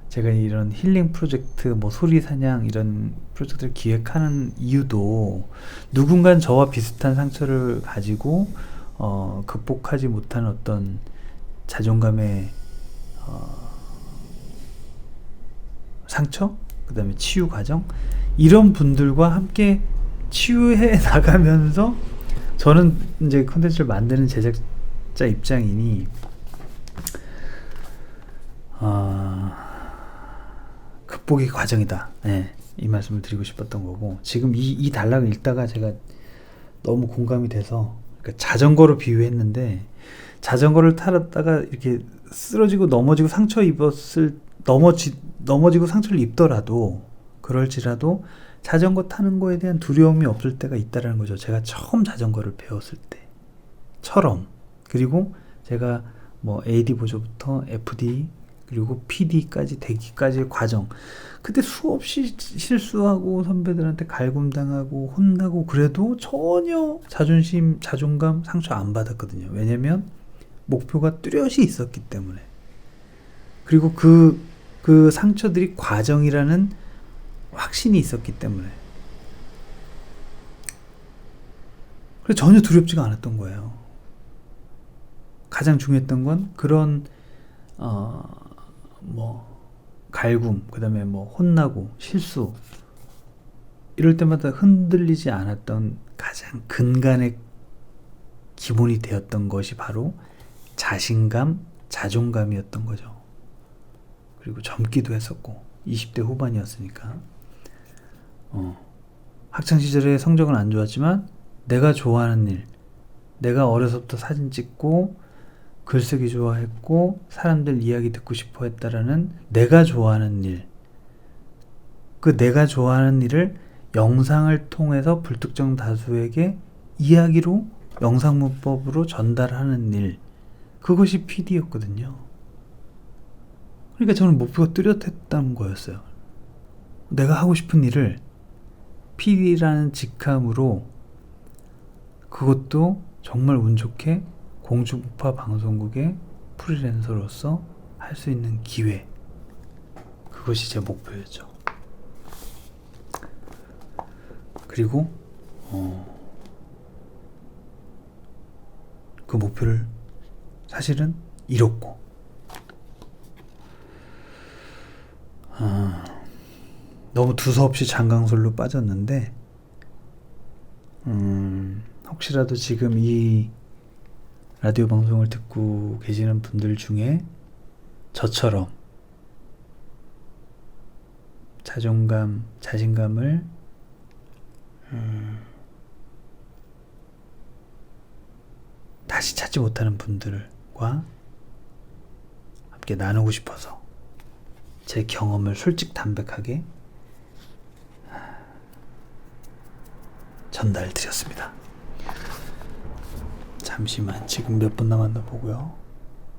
제가 이런 힐링 프로젝트, 뭐 소리사냥 이런 프로젝트를 기획하는 이유도 누군가는 저와 비슷한 상처를 가지고 극복하지 못한 어떤 자존감의 상처, 그 다음에 치유 과정, 이런 분들과 함께 치유해 나가면서 저는 이제 콘텐츠를 만드는 제작자 입장이니 극복의 과정이다. 네, 이 말씀을 드리고 싶었던 거고, 지금 이 단락을 읽다가 제가 너무 공감이 돼서, 그러니까 자전거로 비유했는데, 자전거를 타다가 이렇게 쓰러지고 넘어지고 넘어지고 상처를 입더라도, 그럴지라도 자전거 타는 거에 대한 두려움이 없을 때가 있다라는 거죠. 제가 처음 자전거를 배웠을 때처럼. 그리고 제가 뭐 AD 보조부터 FD 그리고 PD까지 되기까지의 과정, 그때 수없이 실수하고 선배들한테 갈굼당하고 혼나고 그래도 전혀 자존감 상처 안 받았거든요. 왜냐면 목표가 뚜렷이 있었기 때문에. 그리고 그 상처들이 과정이라는 확신이 있었기 때문에. 그래서 전혀 두렵지가 않았던 거예요. 가장 중요했던 건 그런 갈굼, 그 다음에 뭐 혼나고 실수, 이럴 때마다 흔들리지 않았던 가장 근간의 기본이 되었던 것이 바로 자신감, 자존감이었던 거죠. 그리고 젊기도 했었고 20대 후반이었으니까 학창시절에 성적은 안 좋았지만 내가 좋아하는 일, 내가 어려서부터 사진 찍고 글쓰기 좋아했고 사람들 이야기 듣고 싶어 했다라는 내가 좋아하는 일, 그 내가 좋아하는 일을 영상을 통해서 불특정 다수에게 이야기로, 영상 문법으로 전달하는 일, 그것이 PD였거든요. 그러니까 저는 목표가 뚜렷했던 거였어요. 내가 하고 싶은 일을 PD라는 직함으로, 그것도 정말 운 좋게 공중파 방송국의 프리랜서로서 할 수 있는 기회, 그것이 제 목표였죠. 그리고 그 목표를 사실은 이뤘고, 너무 두서없이 장강솔로 빠졌는데, 혹시라도 지금 이 라디오 방송을 듣고 계시는 분들 중에 저처럼 자존감, 자신감을 다시 찾지 못하는 분들과 함께 나누고 싶어서 제 경험을 솔직담백하게 전달드렸습니다. 잠시만, 지금 몇 분 남았나 보고요.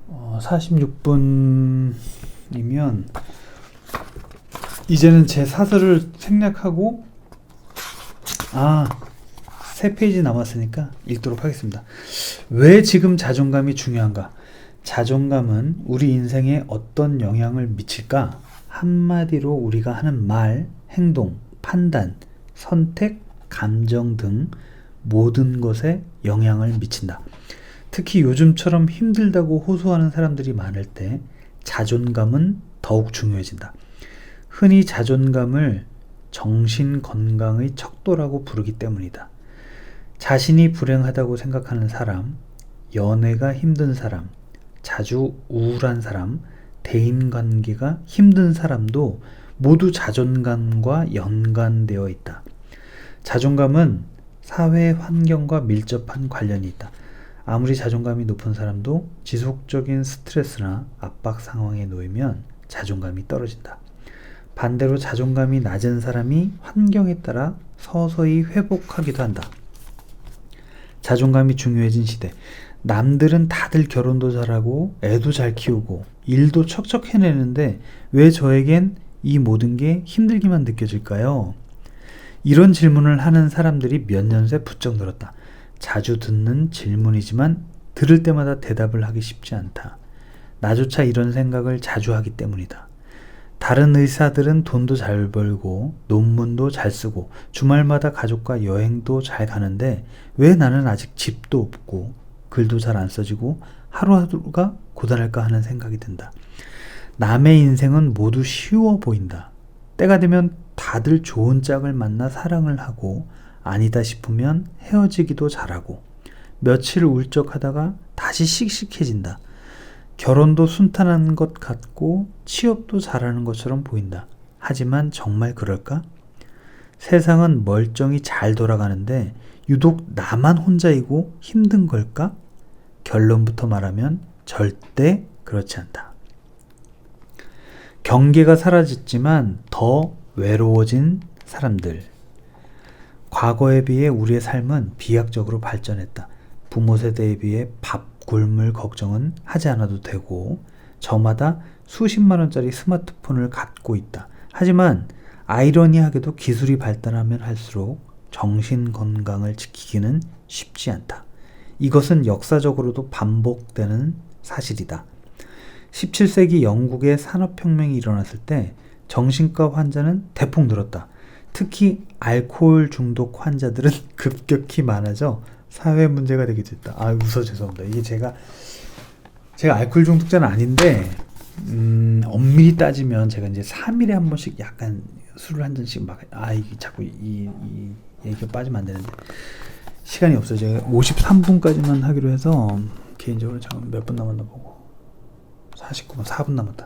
46분이면 이제는 제 사설을 생략하고 3페이지 남았으니까 읽도록 하겠습니다. 왜 지금 자존감이 중요한가? 자존감은 우리 인생에 어떤 영향을 미칠까? 한마디로 우리가 하는 말, 행동, 판단, 선택, 감정 등 모든 것에 영향을 미친다. 특히 요즘처럼 힘들다고 호소하는 사람들이 많을 때 자존감은 더욱 중요해진다. 흔히 자존감을 정신건강의 척도라고 부르기 때문이다. 자신이 불행하다고 생각하는 사람, 연애가 힘든 사람, 자주 우울한 사람, 대인관계가 힘든 사람도 모두 자존감과 연관되어 있다. 자존감은 사회 환경과 밀접한 관련이 있다. 아무리 자존감이 높은 사람도 지속적인 스트레스나 압박 상황에 놓이면 자존감이 떨어진다. 반대로 자존감이 낮은 사람이 환경에 따라 서서히 회복하기도 한다. 자존감이 중요해진 시대. 남들은 다들 결혼도 잘하고 애도 잘 키우고 일도 척척 해내는데 왜 저에겐 이 모든 게 힘들기만 느껴질까요? 이런 질문을 하는 사람들이 몇 년 새 부쩍 늘었다. 자주 듣는 질문이지만 들을 때마다 대답을 하기 쉽지 않다. 나조차 이런 생각을 자주 하기 때문이다. 다른 의사들은 돈도 잘 벌고 논문도 잘 쓰고 주말마다 가족과 여행도 잘 가는데 왜 나는 아직 집도 없고 글도 잘 안 써지고 하루하루가 고단할까 하는 생각이 든다. 남의 인생은 모두 쉬워 보인다. 때가 되면 다들 좋은 짝을 만나 사랑을 하고 아니다 싶으면 헤어지기도 잘하고 며칠 울적하다가 다시 씩씩해진다. 결혼도 순탄한 것 같고 취업도 잘하는 것처럼 보인다. 하지만 정말 그럴까? 세상은 멀쩡히 잘 돌아가는데 유독 나만 혼자이고 힘든 걸까? 결론부터 말하면 절대 그렇지 않다. 경계가 사라졌지만 더 외로워진 사람들. 과거에 비해 우리의 삶은 비약적으로 발전했다. 부모 세대에 비해 밥 굶을 걱정은 하지 않아도 되고 저마다 수십만 원짜리 스마트폰을 갖고 있다. 하지만 아이러니하게도 기술이 발달하면 할수록 정신 건강을 지키기는 쉽지 않다. 이것은 역사적으로도 반복되는 사실이다. 17세기 영국의 산업혁명이 일어났을 때 정신과 환자는 대폭 늘었다. 특히 알코올 중독 환자들은 급격히 많아져 사회 문제가 되게 됐다. 웃어 죄송합니다. 이게 제가 알코올 중독자는 아닌데 엄밀히 따지면 제가 이제 3일에 한 번씩 약간 술을 한 잔씩 이게 자꾸 이 얘기가 빠지면 안 되는데 시간이 없어요. 제가 53분까지만 하기로 해서 개인적으로 잠깐 몇 분 남았나 보고 49분 4분 남았다.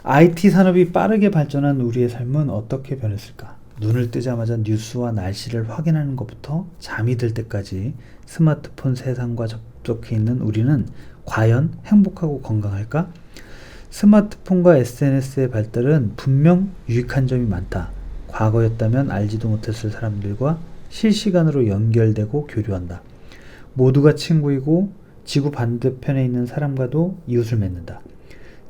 IT 산업이 빠르게 발전한 우리의 삶은 어떻게 변했을까? 눈을 뜨자마자 뉴스와 날씨를 확인하는 것부터 잠이 들 때까지 스마트폰 세상과 접속해 있는 우리는 과연 행복하고 건강할까? 스마트폰과 SNS의 발달은 분명 유익한 점이 많다. 과거였다면 알지도 못했을 사람들과 실시간으로 연결되고 교류한다. 모두가 친구이고 지구 반대편에 있는 사람과도 이웃을 맺는다.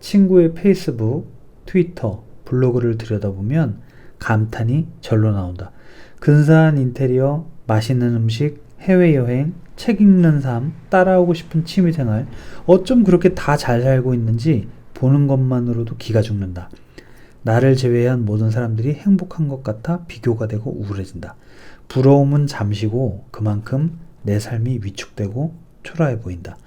친구의 페이스북, 트위터, 블로그를 들여다보면 감탄이 절로 나온다. 근사한 인테리어, 맛있는 음식, 해외여행, 책 읽는 삶, 따라하고 싶은 취미생활, 어쩜 그렇게 다 잘 살고 있는지 보는 것만으로도 기가 죽는다. 나를 제외한 모든 사람들이 행복한 것 같아 비교가 되고 우울해진다. 부러움은 잠시고 그만큼 내 삶이 위축되고 초라해 보인다.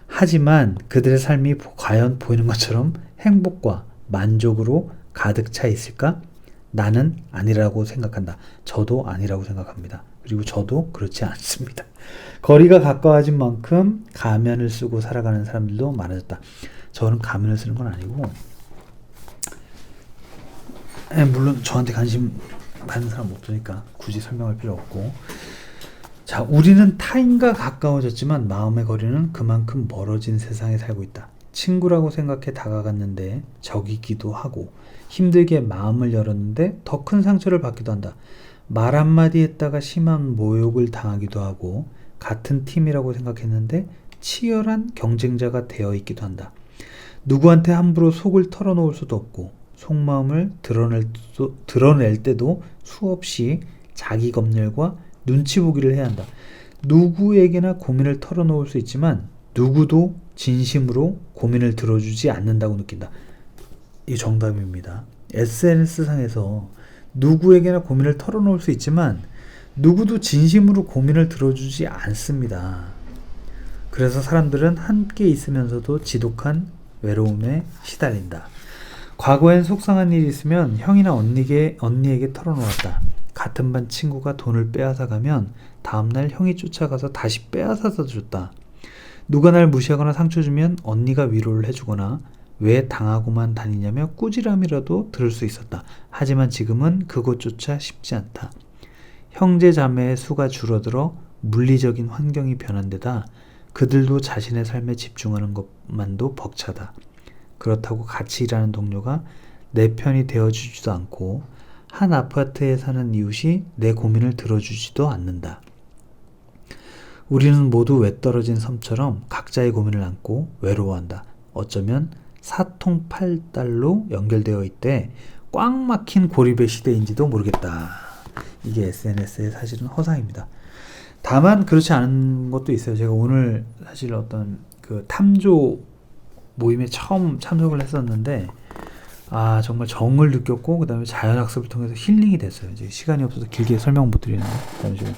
하지만 그들의 삶이 과연 보이는 것처럼 행복과 만족으로 가득 차 있을까? 나는 아니라고 생각한다. 저도 아니라고 생각합니다. 그리고 저도 그렇지 않습니다. 거리가 가까워진 만큼 가면을 쓰고 살아가는 사람들도 많아졌다. 저는 가면을 쓰는 건 아니고, 물론 저한테 관심 받는 사람 없으니까 굳이 설명할 필요 없고, 자, 우리는 타인과 가까워졌지만 마음의 거리는 그만큼 멀어진 세상에 살고 있다. 친구라고 생각해 다가갔는데 적이기도 하고, 힘들게 마음을 열었는데 더 큰 상처를 받기도 한다. 말 한마디 했다가 심한 모욕을 당하기도 하고, 같은 팀이라고 생각했는데 치열한 경쟁자가 되어 있기도 한다. 누구한테 함부로 속을 털어놓을 수도 없고, 속마음을 드러낼 때도 수없이 자기 검열과 눈치 보기를 해야 한다. 누구에게나 고민을 털어놓을 수 있지만 누구도 진심으로 고민을 들어주지 않는다고 느낀다. 이 정답입니다. SNS상에서 누구에게나 고민을 털어놓을 수 있지만 누구도 진심으로 고민을 들어주지 않습니다. 그래서 사람들은 함께 있으면서도 지독한 외로움에 시달린다. 과거엔 속상한 일이 있으면 형이나 언니에게 털어놓았다. 같은 반 친구가 돈을 빼앗아 가면 다음날 형이 쫓아가서 다시 빼앗아서 줬다. 누가 날 무시하거나 상처 주면 언니가 위로를 해주거나 왜 당하고만 다니냐며 꾸지람이라도 들을 수 있었다. 하지만 지금은 그것조차 쉽지 않다. 형제 자매의 수가 줄어들어 물리적인 환경이 변한 데다 그들도 자신의 삶에 집중하는 것만도 벅차다. 그렇다고 같이 일하는 동료가 내 편이 되어주지도 않고 한 아파트에 사는 이웃이 내 고민을 들어주지도 않는다. 우리는 모두 외떨어진 섬처럼 각자의 고민을 안고 외로워한다. 어쩌면 사통팔달로 연결되어 있대 꽉 막힌 고립의 시대인지도 모르겠다. 이게 SNS의 사실은 허상입니다. 다만 그렇지 않은 것도 있어요. 제가 오늘 사실 어떤 그 탐조 모임에 처음 참석을 했었는데 정말 정을 느꼈고 그 다음에 자연학습을 통해서 힐링이 됐어요. 이제 시간이 없어서 길게 설명 못 드리는데 잠시만요.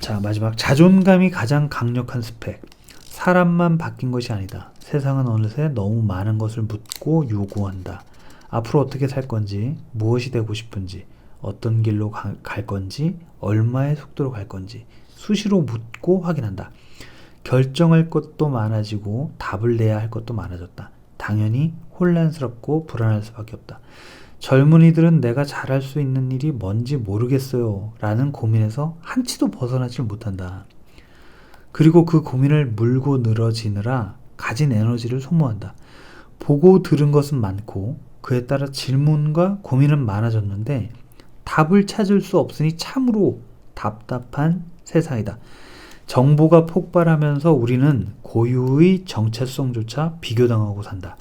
자, 마지막 자존감이 가장 강력한 스펙. 사람만 바뀐 것이 아니다. 세상은 어느새 너무 많은 것을 묻고 요구한다. 앞으로 어떻게 살 건지, 무엇이 되고 싶은지, 어떤 길로 갈 건지, 얼마의 속도로 갈 건지 수시로 묻고 확인한다. 결정할 것도 많아지고 답을 내야 할 것도 많아졌다. 당연히 혼란스럽고 불안할 수밖에 없다. 젊은이들은 내가 잘할 수 있는 일이 뭔지 모르겠어요 라는 고민에서 한치도 벗어나질 못한다. 그리고 그 고민을 물고 늘어지느라 가진 에너지를 소모한다. 보고 들은 것은 많고 그에 따라 질문과 고민은 많아졌는데 답을 찾을 수 없으니 참으로 답답한 세상이다. 정보가 폭발하면서 우리는 고유의 정체성조차 비교당하고 산다.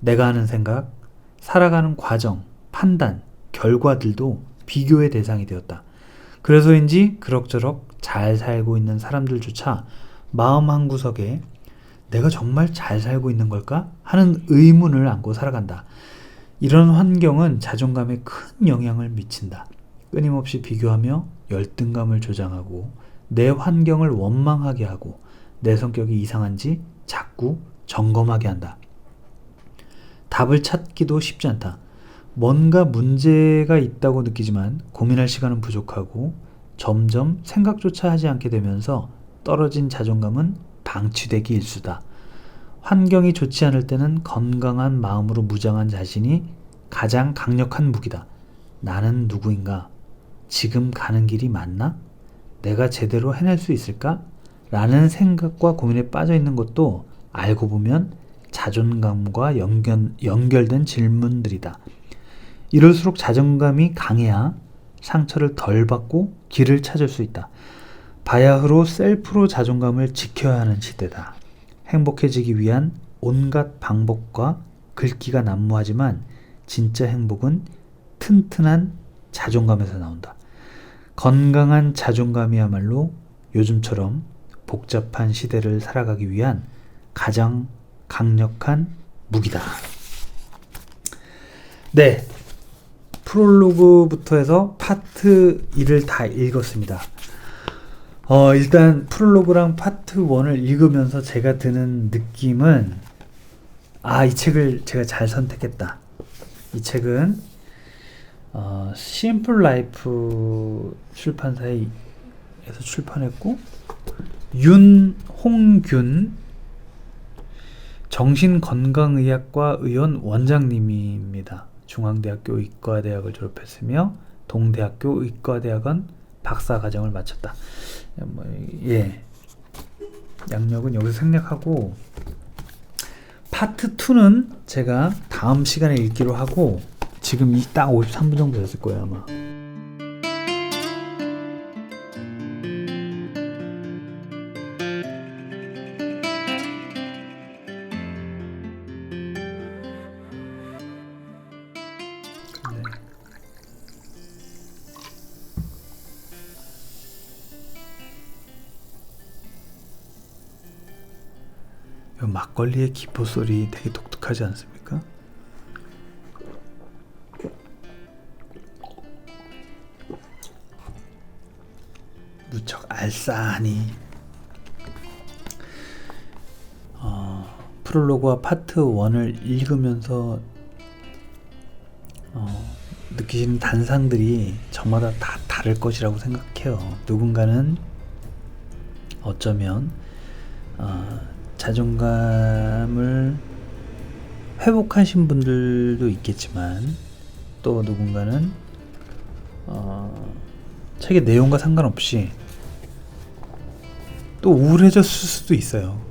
내가 하는 생각, 살아가는 과정, 판단, 결과들도 비교의 대상이 되었다. 그래서인지 그럭저럭 잘 살고 있는 사람들조차 마음 한구석에 내가 정말 잘 살고 있는 걸까? 하는 의문을 안고 살아간다. 이런 환경은 자존감에 큰 영향을 미친다. 끊임없이 비교하며 열등감을 조장하고 내 환경을 원망하게 하고 내 성격이 이상한지 자꾸 점검하게 한다. 답을 찾기도 쉽지 않다. 뭔가 문제가 있다고 느끼지만 고민할 시간은 부족하고 점점 생각조차 하지 않게 되면서 떨어진 자존감은 방치되기 일쑤다. 환경이 좋지 않을 때는 건강한 마음으로 무장한 자신이 가장 강력한 무기다. 나는 누구인가? 지금 가는 길이 맞나? 내가 제대로 해낼 수 있을까? 라는 생각과 고민에 빠져 있는 것도 알고 보면 자존감과 연결된 질문들이다. 이럴수록 자존감이 강해야 상처를 덜 받고 길을 찾을 수 있다. 바야흐로 셀프로 자존감을 지켜야 하는 시대다. 행복해지기 위한 온갖 방법과 글귀가 난무하지만 진짜 행복은 튼튼한 자존감에서 나온다. 건강한 자존감이야말로 요즘처럼 복잡한 시대를 살아가기 위한 가장 강력한 무기다. 네, 프롤로그부터 해서 파트 1을 다 읽었습니다. 일단 프롤로그랑 파트 1을 읽으면서 제가 드는 느낌은 이 책을 제가 잘 선택했다. 이 책은 심플 라이프 출판사에서 출판했고, 윤홍균 정신건강의학과 의원 원장님입니다. 중앙대학교 의과대학을 졸업했으며 동대학교 의과대학원 박사과정을 마쳤다. 양력은 여기서 생략하고, 파트 2는 제가 다음 시간에 읽기로 하고, 지금 딱 53분 정도 됐을 거예요 아마. 이 막걸리의 기포 소리 되게 독특하지 않습니까? 무척 알싸하니. 프롤로그와 파트 1을 읽으면서 느끼시는 단상들이 저마다 다 다를 것이라고 생각해요. 누군가는 어쩌면 자존감을 회복하신 분들도 있겠지만, 또 누군가는 책의 내용과 상관없이 또 우울해졌을 수도 있어요.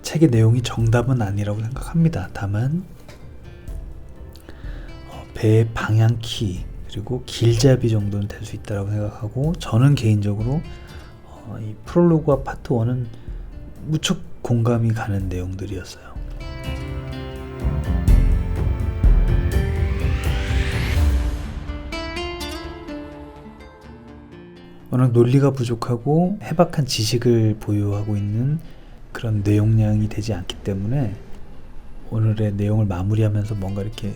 책의 내용이 정답은 아니라고 생각합니다. 다만 배의 방향키 그리고 길잡이 정도는 될 수 있다고 생각하고, 저는 개인적으로 이 프롤로그와 파트 1은 무척 공감이 가는 내용들이었어요. 워낙 논리가 부족하고 해박한 지식을 보유하고 있는 그런 내용량이 되지 않기 때문에 오늘의 내용을 마무리하면서 뭔가 이렇게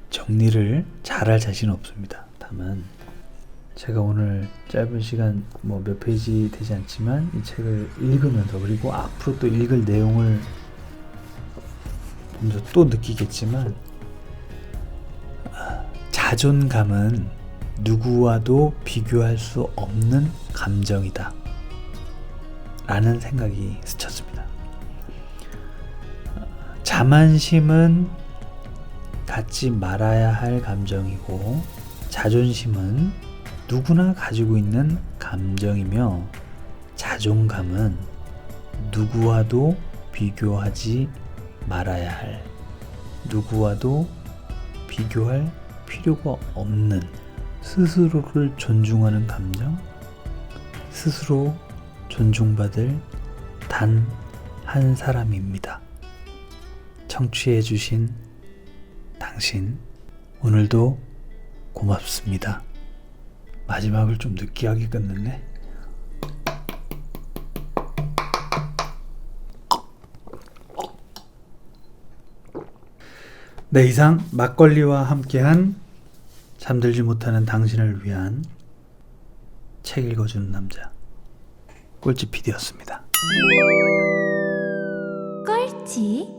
정리를 잘할 자신은 없습니다. 다만 제가 오늘 짧은 시간 몇 페이지 되지 않지만 이 책을 읽으면서, 그리고 앞으로 또 읽을 내용을 보면서 또 느끼겠지만, 자존감은 누구와도 비교할 수 없는 감정이다 라는 생각이 스쳤습니다. 자만심은 갖지 말아야 할 감정이고, 자존심은 누구나 가지고 있는 감정이며, 자존감은 누구와도 비교하지 말아야 할, 누구와도 비교할 필요가 없는 스스로를 존중하는 감정, 스스로 존중받을 단 한 사람입니다. 청취해주신 당신, 오늘도 고맙습니다. 마지막을 좀 느끼하게 끝냈네. 네, 이상 막걸리와 함께한 잠들지 못하는 당신을 위한 책 읽어주는 남자, 꼴찌 PD였습니다. 꼴찌